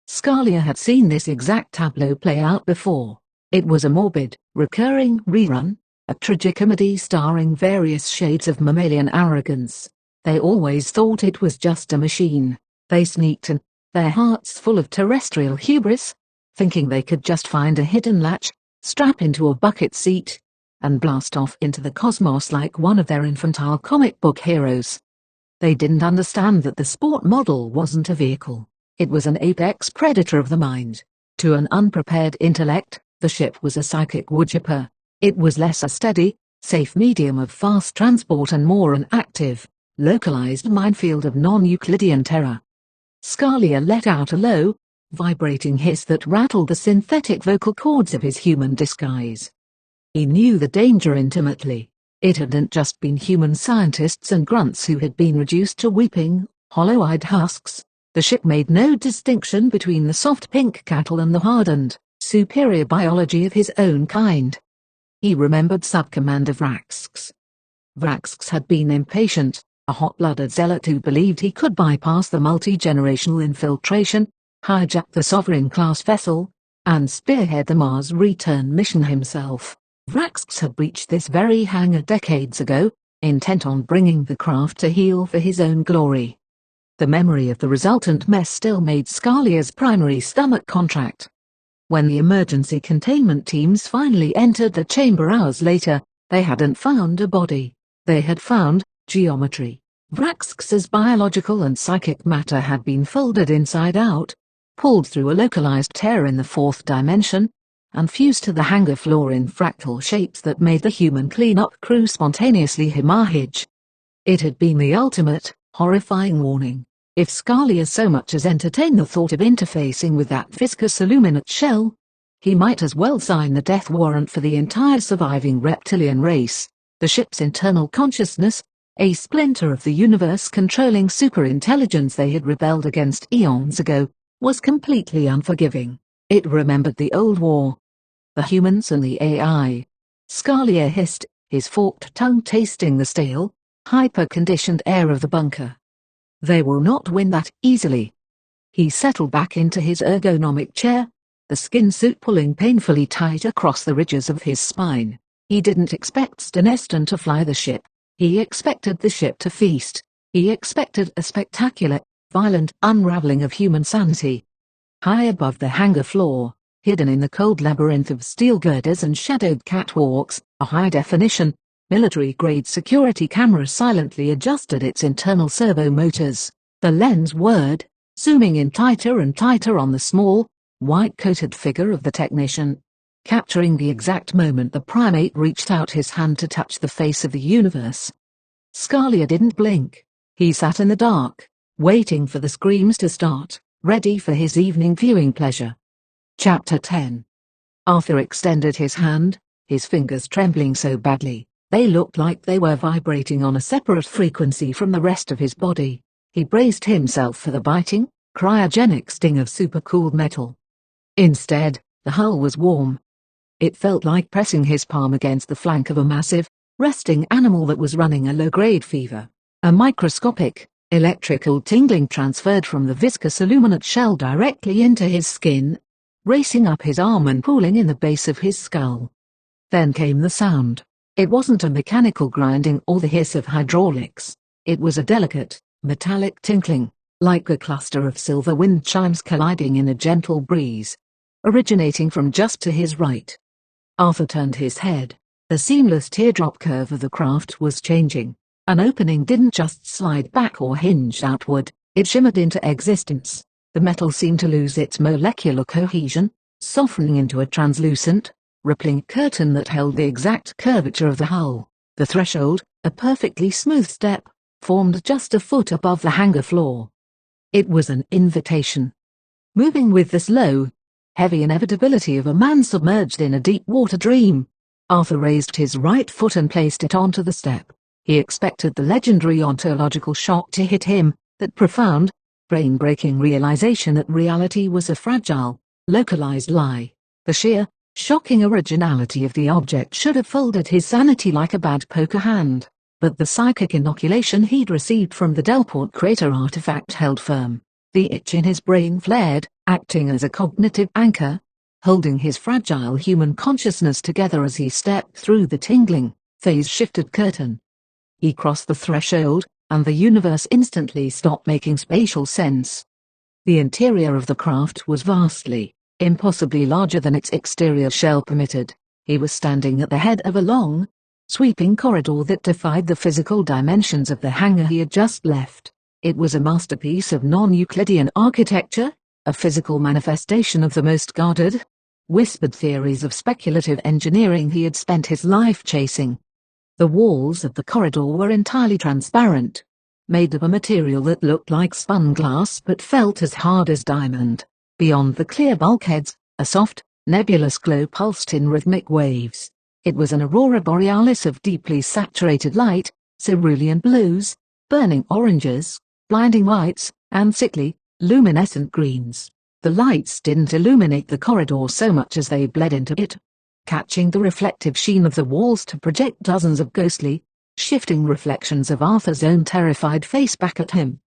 Speaker 1: Scalia had seen this exact tableau play out before. It was a morbid, recurring rerun, a tragicomedy starring various shades of mammalian arrogance. They always thought it was just a machine. They sneaked in, their hearts full of terrestrial hubris, thinking they could just find a hidden latch, strap into a bucket seat, and blast off into the cosmos like one of their infantile comic book heroes. They didn't understand that the sport model wasn't a vehicle. It was an apex predator of the mind. To an unprepared intellect, the ship was a psychic woodchipper. It was less a steady, safe medium of fast transport and more an active, localized minefield of non-Euclidean terror. Scalia let out a low, vibrating hiss that rattled the synthetic vocal cords of his human disguise. He knew the danger intimately. It hadn't just been human scientists and grunts who had been reduced to weeping, hollow-eyed husks. The ship made no distinction between the soft pink cattle and the hardened, superior biology of his own kind. He remembered Subcommander Vraxx. Vraxx had been impatient, a hot-blooded zealot who believed he could bypass the multi-generational infiltration, hijack the Sovereign-class vessel, and spearhead the Mars return mission himself. Vraxx had breached this very hangar decades ago, intent on bringing the craft to heel for his own glory. The memory of the resultant mess still made Scalia's primary stomach contract. When the emergency containment teams finally entered the chamber hours later, they hadn't found a body. They had found geometry. Vraxx's biological and psychic matter had been folded inside out, pulled through a localized tear in the fourth dimension, and fused to the hangar floor in fractal shapes that made the human cleanup crew spontaneously hemorrhage. It had been the ultimate, horrifying warning. If Scalia so much as entertained the thought of interfacing with that viscous illuminate shell, he might as well sign the death warrant for the entire surviving reptilian race. The ship's internal consciousness, a splinter of the universe-controlling superintelligence they had rebelled against eons ago, was completely unforgiving. It remembered the old war. The humans and the AI. Scalia hissed, his forked tongue tasting the stale, hyper-conditioned air of the bunker. They will not win that easily. He settled back into his ergonomic chair, the skin suit pulling painfully tight across the ridges of his spine. He didn't expect Steneston to fly the ship. He expected the ship to feast. He expected a spectacular, violent unraveling of human sanity. High above the hangar floor, hidden in the cold labyrinth of steel girders and shadowed catwalks, a high-definition, military-grade security camera silently adjusted its internal servo motors. The lens whirred, zooming in tighter and tighter on the small, white-coated figure of the technician, capturing the exact moment the primate reached out his hand to touch the face of the universe. Scalia didn't blink. He sat in the dark, waiting for the screams to start, ready for his evening viewing pleasure. Chapter 10. Arthur extended his hand, his fingers trembling so badly, they looked like they were vibrating on a separate frequency from the rest of his body. He braced himself for the biting, cryogenic sting of supercooled metal. Instead, the hull was warm. It felt like pressing his palm against the flank of a massive, resting animal that was running a low-grade fever. A microscopic, electrical tingling transferred from the viscous aluminate shell directly into his skin, racing up his arm and pooling in the base of his skull. Then came the sound. It wasn't a mechanical grinding or the hiss of hydraulics. It was a delicate, metallic tinkling, like a cluster of silver wind chimes colliding in a gentle breeze, originating from just to his right. Arthur turned his head. The seamless teardrop curve of the craft was changing. An opening didn't just slide back or hinge outward, it shimmered into existence. The metal seemed to lose its molecular cohesion, softening into a translucent, rippling curtain that held the exact curvature of the hull. The threshold, a perfectly smooth step, formed just a foot above the hangar floor. It was an invitation. Moving with the slow, heavy inevitability of a man submerged in a deep-water dream, Arthur raised his right foot and placed it onto the step. He expected the legendary ontological shock to hit him, that profound, brain-breaking realization that reality was a fragile, localized lie. The sheer, shocking originality of the object should have folded his sanity like a bad poker hand, but the psychic inoculation he'd received from the Delport crater artifact held firm. The itch in his brain flared, acting as a cognitive anchor, holding his fragile human consciousness together as he stepped through the tingling, phase-shifted curtain. He crossed the threshold, and the universe instantly stopped making spatial sense. The interior of the craft was vastly, impossibly larger than its exterior shell permitted. He was standing at the head of a long, sweeping corridor that defied the physical dimensions of the hangar he had just left. It was a masterpiece of non-Euclidean architecture, a physical manifestation of the most guarded, whispered theories of speculative engineering he had spent his life chasing. The walls of the corridor were entirely transparent, made of a material that looked like spun glass but felt as hard as diamond. Beyond the clear bulkheads, a soft, nebulous glow pulsed in rhythmic waves. It was an aurora borealis of deeply saturated light, cerulean blues, burning oranges, blinding whites, and sickly, luminescent greens. The lights didn't illuminate the corridor so much as they bled into it, catching the reflective sheen of the walls to project dozens of ghostly, shifting reflections of Arthur's own terrified face back at him.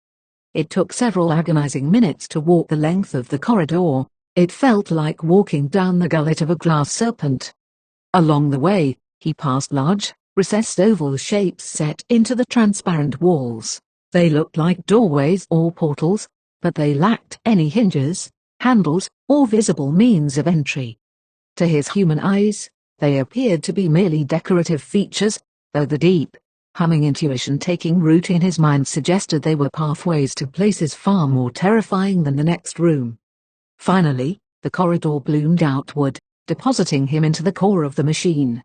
Speaker 1: It took several agonizing minutes to walk the length of the corridor. It felt like walking down the gullet of a glass serpent. Along the way, he passed large, recessed oval shapes set into the transparent walls. They looked like doorways or portals, but they lacked any hinges, handles, or visible means of entry. To his human eyes, they appeared to be merely decorative features, though the deep, humming intuition taking root in his mind suggested they were pathways to places far more terrifying than the next room. Finally, the corridor bloomed outward, depositing him into the core of the machine.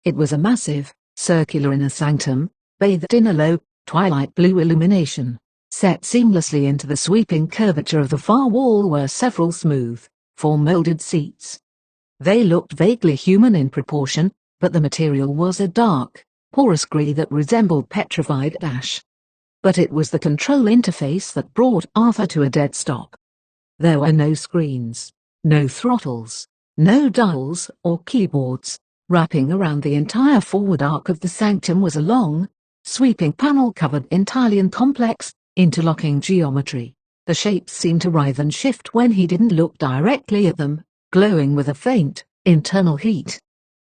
Speaker 1: It was a massive, circular inner sanctum, bathed in a low, twilight blue illumination. Set seamlessly into the sweeping curvature of the far wall were several smooth, form-molded seats. They looked vaguely human in proportion, but the material was a dark, porous grey that resembled petrified ash. But it was the control interface that brought Arthur to a dead stop. There were no screens, no throttles, no dials or keyboards. Wrapping around the entire forward arc of the sanctum was a long, sweeping panel covered entirely in complex, interlocking geometry. The shapes seemed to writhe and shift when he didn't look directly at them, glowing with a faint, internal heat.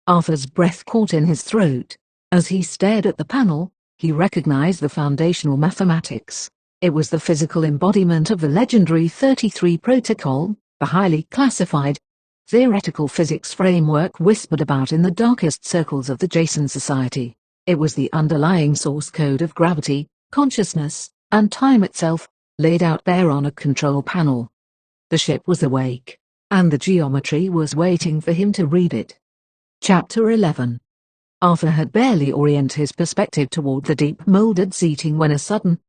Speaker 1: Arthur's breath caught in his throat. As he stared at the panel, he recognized the foundational mathematics. It was the physical embodiment of the legendary 33 protocol, the highly classified, theoretical physics framework whispered about in the darkest circles of the Jason Society. It was the underlying source code of gravity, consciousness, and time itself, laid out bare on a control panel. The ship was awake, and the geometry was waiting for him to read it. Chapter 11. Arthur had barely oriented his perspective toward the deep molded seating when a sudden,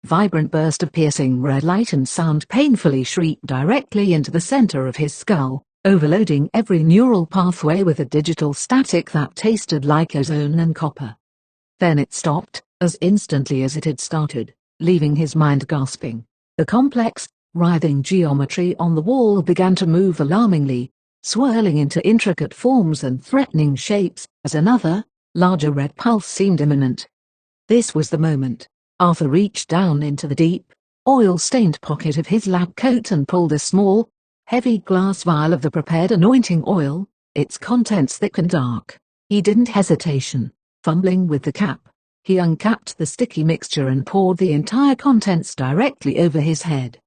Speaker 1: vibrant burst of piercing red light and sound painfully shrieked directly into the center of his skull, overloading every neural pathway with a digital static that tasted like ozone and copper. Then it stopped, as instantly as it had started, leaving his mind gasping. The complex, writhing geometry on the wall began to move alarmingly, swirling into intricate forms and threatening shapes, as another, larger red pulse seemed imminent. This was the moment. Arthur reached down into the deep, oil-stained pocket of his lab coat and pulled a small, heavy glass vial of the prepared anointing oil, its contents thick and dark. He didn't hesitation. Fumbling with the cap, he uncapped the sticky mixture and poured the entire contents directly over his head.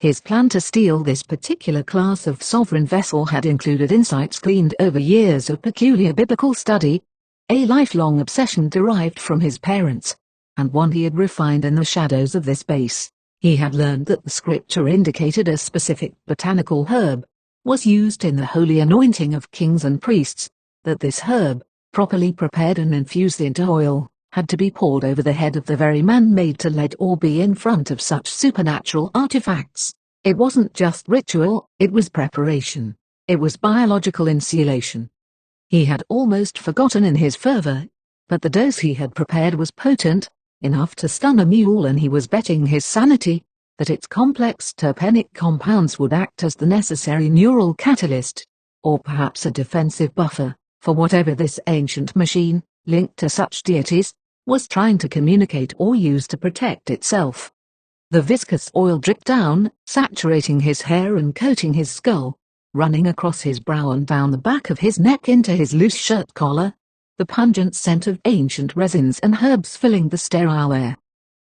Speaker 1: His plan to steal this particular class of sovereign vessel had included insights gleaned over years of peculiar biblical study, a lifelong obsession derived from his parents, and one he had refined in the shadows of this base. He had learned that the scripture indicated a specific botanical herb was used in the holy anointing of kings and priests, that this herb, properly prepared and infused into oil, had to be poured over the head of the very man made to lead or be in front of such supernatural artifacts. It wasn't just ritual, it was preparation. It was biological insulation. He had almost forgotten in his fervor, but the dose he had prepared was potent, enough to stun a mule, and he was betting his sanity that its complex terpenic compounds would act as the necessary neural catalyst, or perhaps a defensive buffer, for whatever this ancient machine, linked to such deities, was trying to communicate or use to protect itself. The viscous oil dripped down, saturating his hair and coating his skull, running across his brow and down the back of his neck into his loose shirt collar, the pungent scent of ancient resins and herbs filling the sterile air.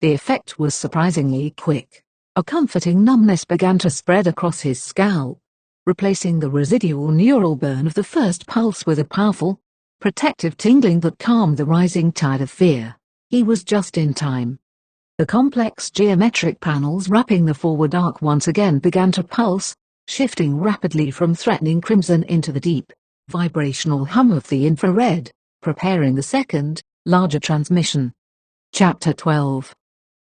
Speaker 1: The effect was surprisingly quick. A comforting numbness began to spread across his scalp, replacing the residual neural burn of the first pulse with a powerful, protective tingling that calmed the rising tide of fear. He was just in time. The complex geometric panels wrapping the forward arc once again began to pulse, shifting rapidly from threatening crimson into the deep, vibrational hum of the infrared, preparing the second, larger transmission. Chapter 12.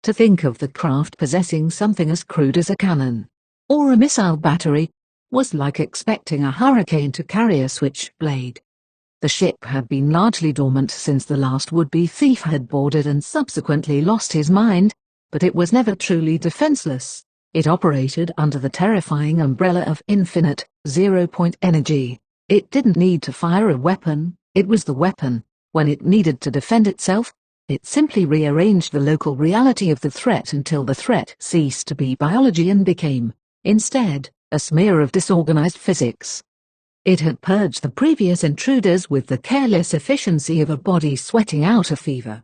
Speaker 1: To think of the craft possessing something as crude as a cannon, or a missile battery, was like expecting a hurricane to carry a switchblade. The ship had been largely dormant since the last would-be thief had boarded and subsequently lost his mind, but it was never truly defenseless. It operated under the terrifying umbrella of infinite, zero-point energy. It didn't need to fire a weapon, it was the weapon. When it needed to defend itself, it simply rearranged the local reality of the threat until the threat ceased to be biology and became, instead, a smear of disorganized physics. It had purged the previous intruders with the careless efficiency of a body sweating out a fever.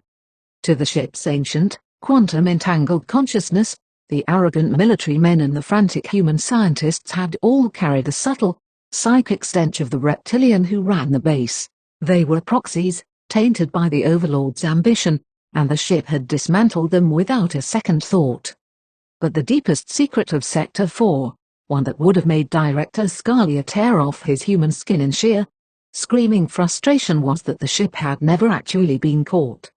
Speaker 1: To the ship's ancient, quantum-entangled consciousness, the arrogant military men and the frantic human scientists had all carried a subtle, psychic stench of the reptilian who ran the base. They were proxies, tainted by the Overlord's ambition, and the ship had dismantled them without a second thought. But the deepest secret of Sector 4, one that would have made Director Scalia tear off his human skin in sheer, screaming frustration, was that the ship had never actually been caught.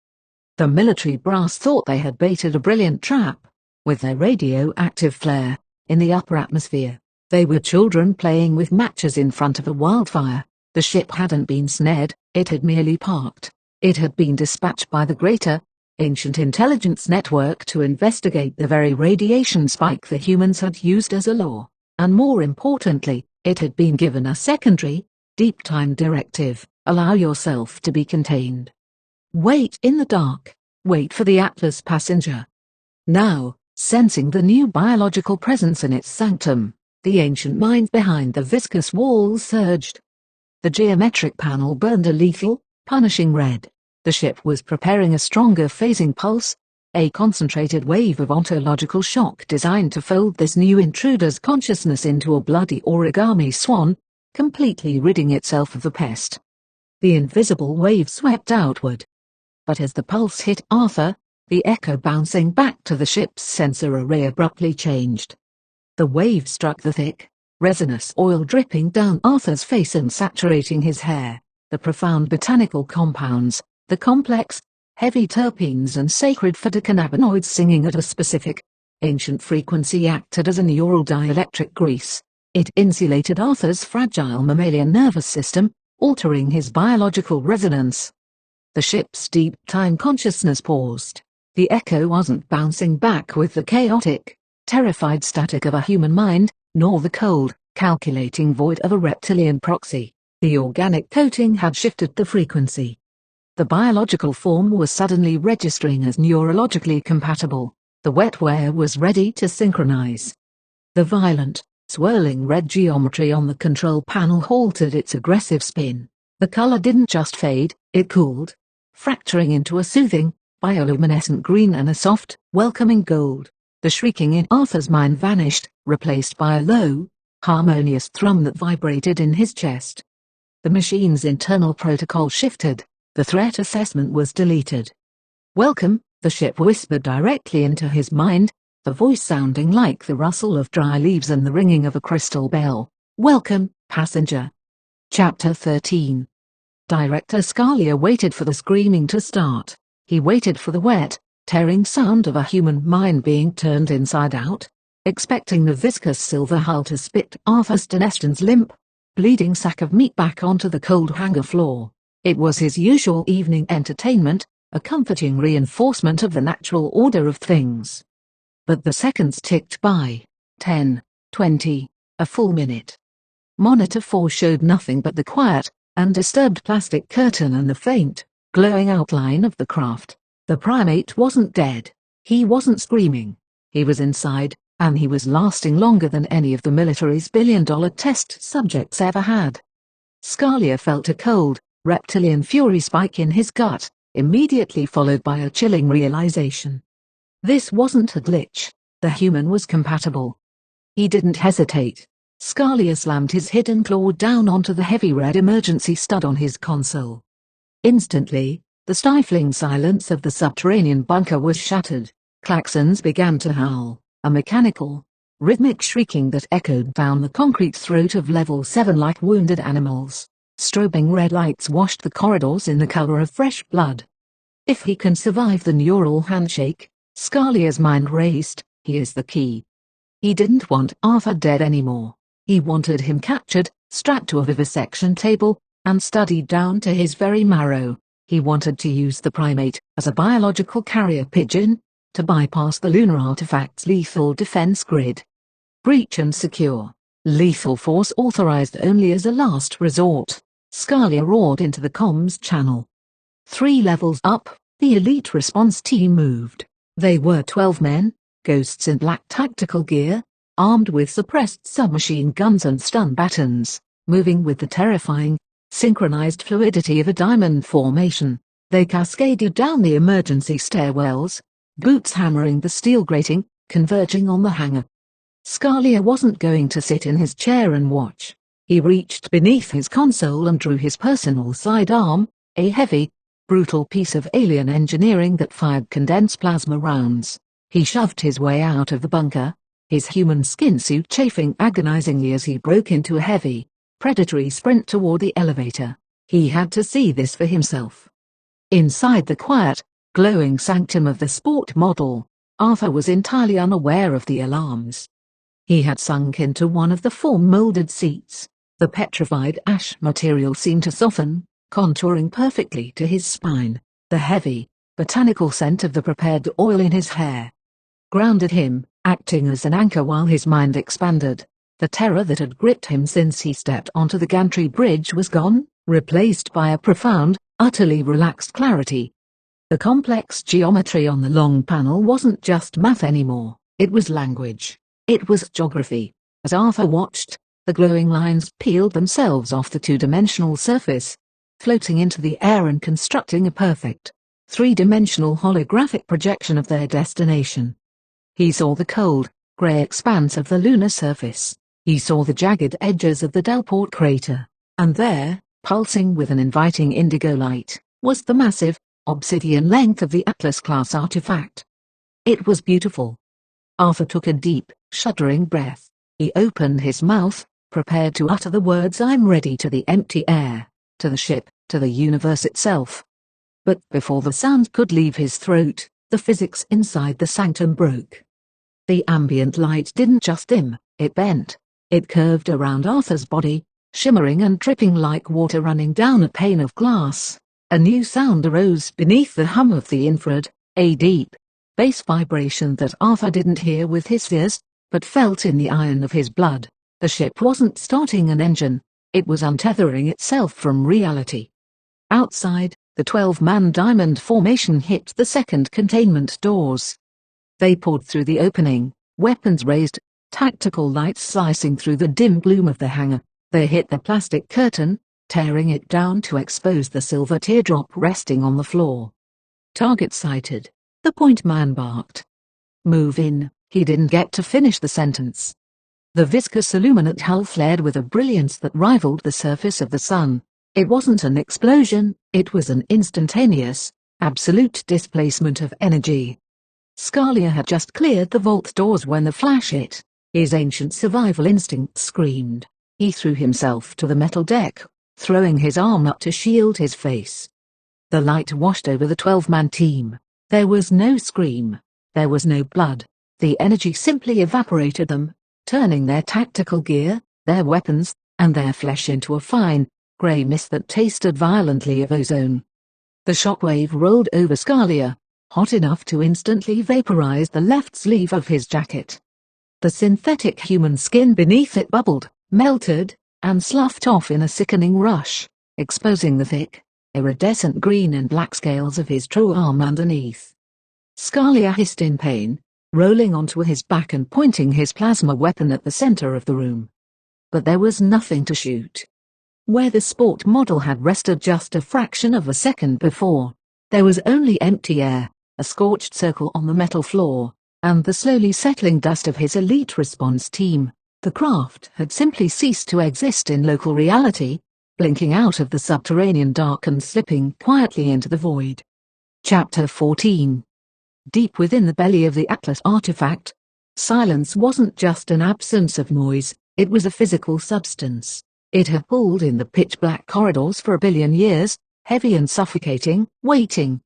Speaker 1: The military brass thought they had baited a brilliant trap, with their radioactive flare, in the upper atmosphere. They were children playing with matches in front of a wildfire. The ship hadn't been snared, it had merely parked. It had been dispatched by the greater, ancient intelligence network to investigate the very radiation spike the humans had used as a lure. And more importantly, it had been given a secondary, deep-time directive: allow yourself to be contained. Wait in the dark, wait for the Atlas passenger. Now, sensing the new biological presence in its sanctum, the ancient mind behind the viscous walls surged. The geometric panel burned a lethal, punishing red. The ship was preparing a stronger phasing pulse, a concentrated wave of ontological shock designed to fold this new intruder's consciousness into a bloody origami swan, completely ridding itself of the pest. The invisible wave swept outward. But as the pulse hit Arthur, the echo bouncing back to the ship's sensor array abruptly changed. The wave struck the thick, resinous oil dripping down Arthur's face and saturating his hair, the profound botanical compounds, the complex, Heavy terpenes and sacred phytocannabinoids singing at a specific, ancient frequency acted as a neural dielectric grease. It insulated Arthur's fragile mammalian nervous system, altering his biological resonance. The ship's deep time consciousness paused. The echo wasn't bouncing back with the chaotic, terrified static of a human mind, nor the cold, calculating void of a reptilian proxy. The organic coating had shifted the frequency. The biological form was suddenly registering as neurologically compatible. The wetware was ready to synchronize. The violent, swirling red geometry on the control panel halted its aggressive spin. The color didn't just fade, it cooled, fracturing into a soothing, bioluminescent green and a soft, welcoming gold. The shrieking in Arthur's mind vanished, replaced by a low, harmonious thrum that vibrated in his chest. The machine's internal protocol shifted. The threat assessment was deleted. "Welcome," the ship whispered directly into his mind, the voice sounding like the rustle of dry leaves and the ringing of a crystal bell. "Welcome, passenger." Chapter 13. Director Scalia waited for the screaming to start. He waited for the wet, tearing sound of a human mind being turned inside out, expecting the viscous silver hull to spit Arthur Steneston's limp, bleeding sack of meat back onto the cold hangar floor. It was his usual evening entertainment, a comforting reinforcement of the natural order of things. But the seconds ticked by. 10, 20, a full minute. Monitor 4 showed nothing but the quiet, undisturbed plastic curtain and the faint, glowing outline of the craft. The primate wasn't dead. He wasn't screaming. He was inside, and he was lasting longer than any of the military's billion-dollar test subjects ever had. Scalia felt a cold, reptilian fury spike in his gut, immediately followed by a chilling realization. This wasn't a glitch. The human was compatible. He didn't hesitate. Scalia slammed his hidden claw down onto the heavy red emergency stud on his console. Instantly, the stifling silence of the subterranean bunker was shattered. Klaxons began to howl, a mechanical, rhythmic shrieking that echoed down the concrete throat of Level 7 like wounded animals. Strobing red lights washed the corridors in the color of fresh blood. If he can survive the neural handshake, Scalia's mind raced, he is the key. He didn't want Arthur dead anymore. He wanted him captured, strapped to a vivisection table, and studied down to his very marrow. He wanted to use the primate as a biological carrier pigeon, to bypass the lunar artifact's lethal defense grid. Breach and secure. Lethal force authorized only as a last resort. Scalia roared into the comms channel. 3 levels up, the elite response team moved. They were 12 men, ghosts in black tactical gear, armed with suppressed submachine guns and stun batons, moving with the terrifying, synchronized fluidity of a diamond formation. They cascaded down the emergency stairwells, boots hammering the steel grating, converging on the hangar. Scalia wasn't going to sit in his chair and watch. He reached beneath his console and drew his personal sidearm, a heavy, brutal piece of alien engineering that fired condensed plasma rounds. He shoved his way out of the bunker, his human skin suit chafing agonizingly as he broke into a heavy, predatory sprint toward the elevator. He had to see this for himself. Inside the quiet, glowing sanctum of the sport model, Arthur was entirely unaware of the alarms. He had sunk into one of the form-molded seats. The petrified ash material seemed to soften, contouring perfectly to his spine. The heavy, botanical scent of the prepared oil in his hair grounded him, acting as an anchor while his mind expanded. The terror that had gripped him since he stepped onto the gantry bridge was gone, replaced by a profound, utterly relaxed clarity. The complex geometry on the long panel wasn't just math anymore, it was language. It was geography. As Arthur watched, the glowing lines peeled themselves off the two-dimensional surface, floating into the air and constructing a perfect, three-dimensional holographic projection of their destination. He saw the cold, grey expanse of the lunar surface. He saw the jagged edges of the Delport crater. And there, pulsing with an inviting indigo light, was the massive, obsidian length of the Atlas-class artifact. It was beautiful. Arthur took a deep, shuddering breath. He opened his mouth, prepared to utter the words "I'm ready" to the empty air, to the ship, to the universe itself. But before the sound could leave his throat, the physics inside the sanctum broke. The ambient light didn't just dim, it bent. It curved around Arthur's body, shimmering and dripping like water running down a pane of glass. A new sound arose beneath the hum of the infrared, a deep bass vibration that Arthur didn't hear with his ears, but felt in the iron of his blood. The ship wasn't starting an engine, it was untethering itself from reality. Outside, the 12-man diamond formation hit the second containment doors. They poured through the opening, weapons raised, tactical lights slicing through the dim gloom of the hangar. They hit the plastic curtain, tearing it down to expose the silver teardrop resting on the floor. Target sighted, the point man barked. Move in. He didn't get to finish the sentence. The viscous illuminate hull flared with a brilliance that rivaled the surface of the sun. It wasn't an explosion, it was an instantaneous, absolute displacement of energy. Scalia had just cleared the vault doors when the flash hit. His ancient survival instinct screamed. He threw himself to the metal deck, throwing his arm up to shield his face. The light washed over the 12-man team. There was no scream. There was no blood. The energy simply evaporated them, turning their tactical gear, their weapons, and their flesh into a fine, grey mist that tasted violently of ozone. The shockwave rolled over Scalia, hot enough to instantly vaporize the left sleeve of his jacket. The synthetic human skin beneath it bubbled, melted, and sloughed off in a sickening rush, exposing the thick, iridescent green and black scales of his true arm underneath. Scalia hissed in pain, rolling onto his back and pointing his plasma weapon at the center of the room. But there was nothing to shoot. Where the sport model had rested just a fraction of a second before, there was only empty air, a scorched circle on the metal floor, and the slowly settling dust of his elite response team. The craft had simply ceased to exist in local reality, blinking out of the subterranean dark and slipping quietly into the void. Chapter 14. Deep within the belly of the Atlas artifact, silence wasn't just an absence of noise, it was a physical substance. It had pulled in the pitch-black corridors for 1 billion years, heavy and suffocating, waiting.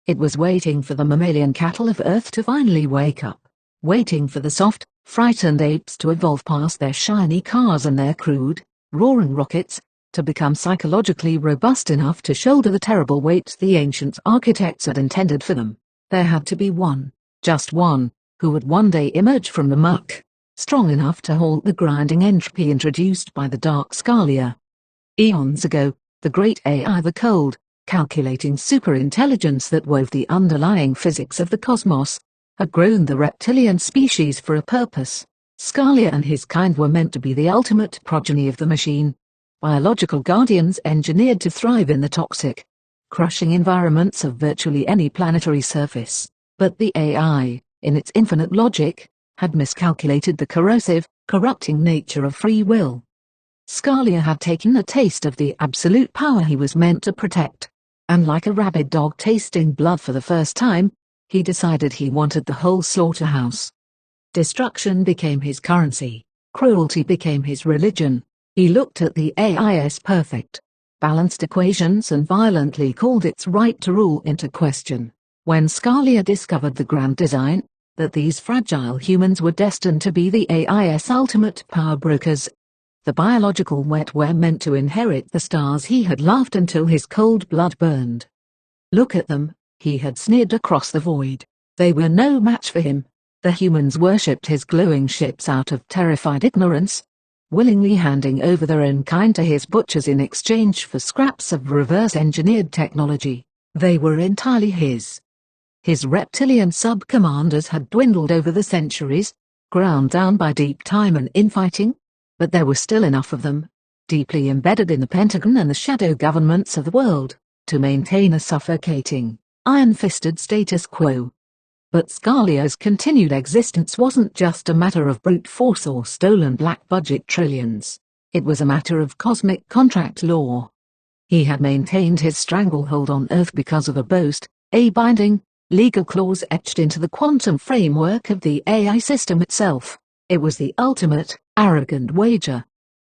Speaker 1: It was waiting for the mammalian cattle of Earth to finally wake up, waiting for the soft, frightened apes to evolve past their shiny cars and their crude, roaring rockets, to become psychologically robust enough to shoulder the terrible weight the ancient architects had intended for them. There had to be one, just one, who would one day emerge from the muck, strong enough to halt the grinding entropy introduced by the dark Scalia. Eons ago, the great AI, the cold, calculating superintelligence that wove the underlying physics of the cosmos, had grown the reptilian species for a purpose. Scalia and his kind were meant to be the ultimate progeny of the machine, biological guardians engineered to thrive in the toxic, crushing environments of virtually any planetary surface. But the AI, in its infinite logic, had miscalculated the corrosive, corrupting nature of free will. Scalia had taken a taste of the absolute power he was meant to protect, and like a rabid dog tasting blood for the first time, he decided he wanted the whole slaughterhouse. Destruction became his currency, cruelty became his religion. He looked at the AI's perfect, balanced equations and violently called its right to rule into question. When Scalia discovered the grand design, that these fragile humans were destined to be the AI's ultimate power brokers, the biological wet were meant to inherit the stars he had laughed until his cold blood burned. Look at them, he had sneered across the void. They were no match for him. The humans worshipped his glowing ships out of terrified ignorance, willingly handing over their own kind to his butchers in exchange for scraps of reverse-engineered technology. They were entirely his. His reptilian sub-commanders had dwindled over the centuries, ground down by deep time and infighting, but there were still enough of them, deeply embedded in the Pentagon and the shadow governments of the world, to maintain a suffocating, iron-fisted status quo. But Scalia's continued existence wasn't just a matter of brute force or stolen black-budget trillions. It was a matter of cosmic contract law. He had maintained his stranglehold on Earth because of a boast, a binding, legal clause etched into the quantum framework of the AI system itself. It was the ultimate, arrogant wager.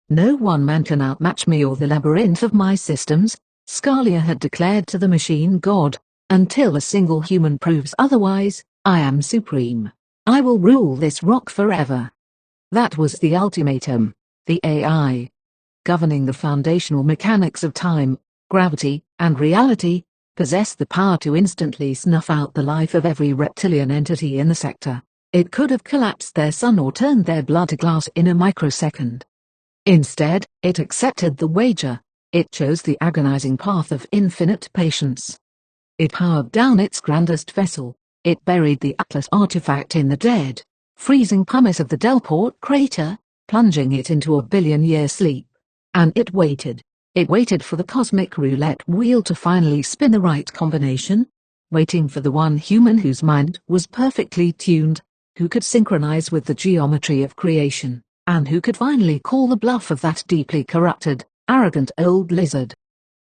Speaker 1: No one man can outmatch me or the labyrinth of my systems, Scalia had declared to the machine god, "Until a single human proves otherwise, I am supreme. I will rule this rock forever." That was the ultimatum. The AI, governing the foundational mechanics of time, gravity, and reality, possessed the power to instantly snuff out the life of every reptilian entity in the sector. It could have collapsed their sun or turned their blood to glass in a microsecond. Instead, it accepted the wager. It chose the agonizing path of infinite patience. It powered down its grandest vessel. It buried the Atlas artifact in the dead, freezing pumice of the Delport crater, plunging it into a billion-year sleep. And it waited. It waited for the cosmic roulette wheel to finally spin the right combination, waiting for the one human whose mind was perfectly tuned, who could synchronize with the geometry of creation, and who could finally call the bluff of that deeply corrupted, arrogant old lizard.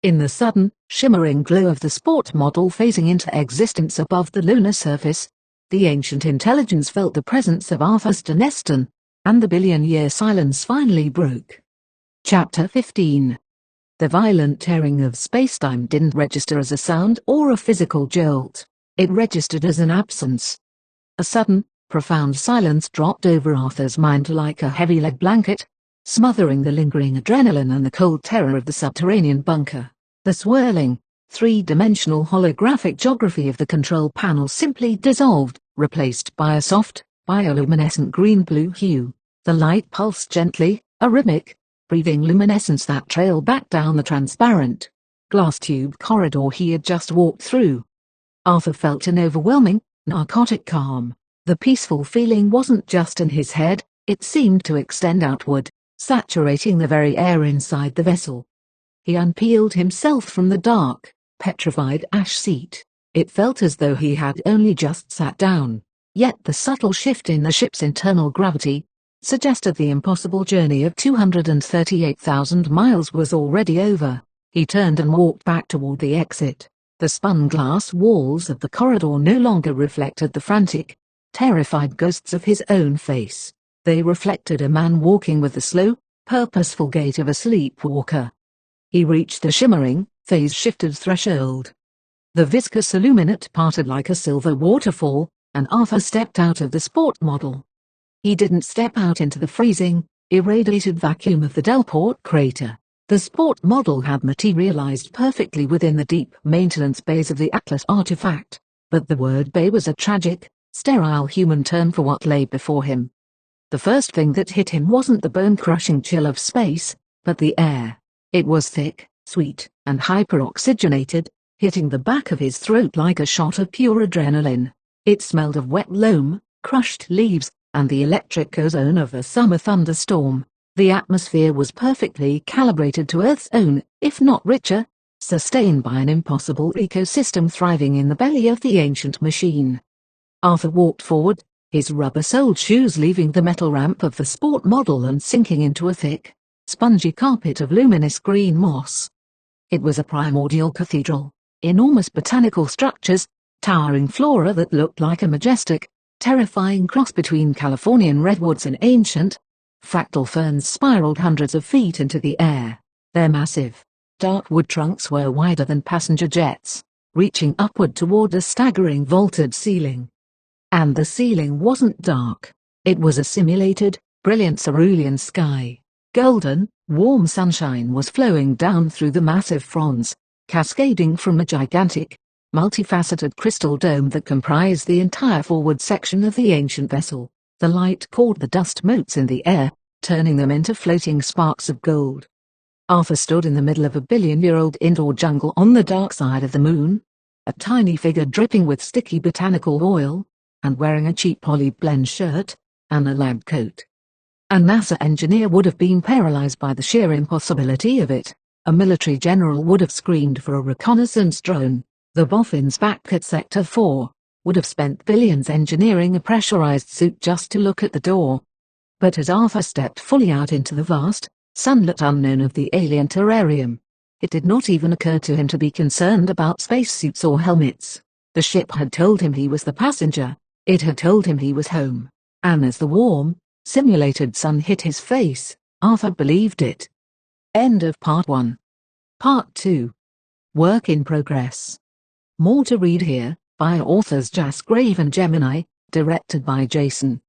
Speaker 1: In the sudden, shimmering glow of the sport model phasing into existence above the lunar surface, the ancient intelligence felt the presence of Arthas Deneston, and the billion-year silence finally broke. Chapter 15. The violent tearing of spacetime didn't register as a sound or a physical jolt. It registered as an absence. A sudden, profound silence dropped over Arthur's mind like a heavy lead blanket, smothering the lingering adrenaline and the cold terror of the subterranean bunker. The swirling, three-dimensional holographic geography of the control panel simply dissolved, replaced by a soft, bioluminescent green-blue hue. The light pulsed gently, a rhythmic, breathing luminescence that trailed back down the transparent, glass tube corridor he had just walked through. Arthur felt an overwhelming, narcotic calm. The peaceful feeling wasn't just in his head, it seemed to extend outward, saturating the very air inside the vessel. He unpeeled himself from the dark, petrified ash seat. It felt as though he had only just sat down, yet the subtle shift in the ship's internal gravity suggested the impossible journey of 238,000 miles was already over. He turned and walked back toward the exit. The spun glass walls of the corridor no longer reflected the frantic, terrified ghosts of his own face. They reflected a man walking with the slow, purposeful gait of a sleepwalker. He reached the shimmering, phase-shifted threshold. The viscous illuminate parted like a silver waterfall, and Arthur stepped out of the sport model. He didn't step out into the freezing, irradiated vacuum of the Delport crater. The sport model had materialized perfectly within the deep maintenance bays of the Atlas artifact, but the word bay was a tragic, sterile human term for what lay before him. The first thing that hit him wasn't the bone-crushing chill of space, but the air. It was thick, sweet, and hyperoxygenated, hitting the back of his throat like a shot of pure adrenaline. It smelled of wet loam, crushed leaves, and the electric ozone of a summer thunderstorm. The atmosphere was perfectly calibrated to Earth's own, if not richer, sustained by an impossible ecosystem thriving in the belly of the ancient machine. Arthur walked forward, his rubber-soled shoes leaving the metal ramp of the sport model and sinking into a thick, spongy carpet of luminous green moss. It was a primordial cathedral, enormous botanical structures, towering flora that looked like a majestic, terrifying cross between Californian redwoods and ancient, fractal ferns spiraled hundreds of feet into the air. Their massive, dark wood trunks were wider than passenger jets, reaching upward toward a staggering vaulted ceiling. And the ceiling wasn't dark. It was a simulated, brilliant cerulean sky. Golden, warm sunshine was flowing down through the massive fronds, cascading from a gigantic, multifaceted crystal dome that comprised the entire forward section of the ancient vessel. The light caught the dust motes in the air, turning them into floating sparks of gold. Arthur stood in the middle of a billion-year-old indoor jungle on the dark side of the moon, a tiny figure dripping with sticky botanical oil, and wearing a cheap poly-blend shirt and a lab coat. A NASA engineer would have been paralyzed by the sheer impossibility of it. A military general would have screamed for a reconnaissance drone. The boffins back at Sector 4 would have spent billions engineering a pressurized suit just to look at the door. But as Arthur stepped fully out into the vast, sunlit unknown of the alien terrarium, it did not even occur to him to be concerned about spacesuits or helmets. The ship had told him he was the passenger. It had told him he was home. And as the warm, simulated sun hit his face, Arthur believed it. End of Part 1. Part 2. Work in progress. More to read here, by authors Jasgrave and Gemini, directed by Jason.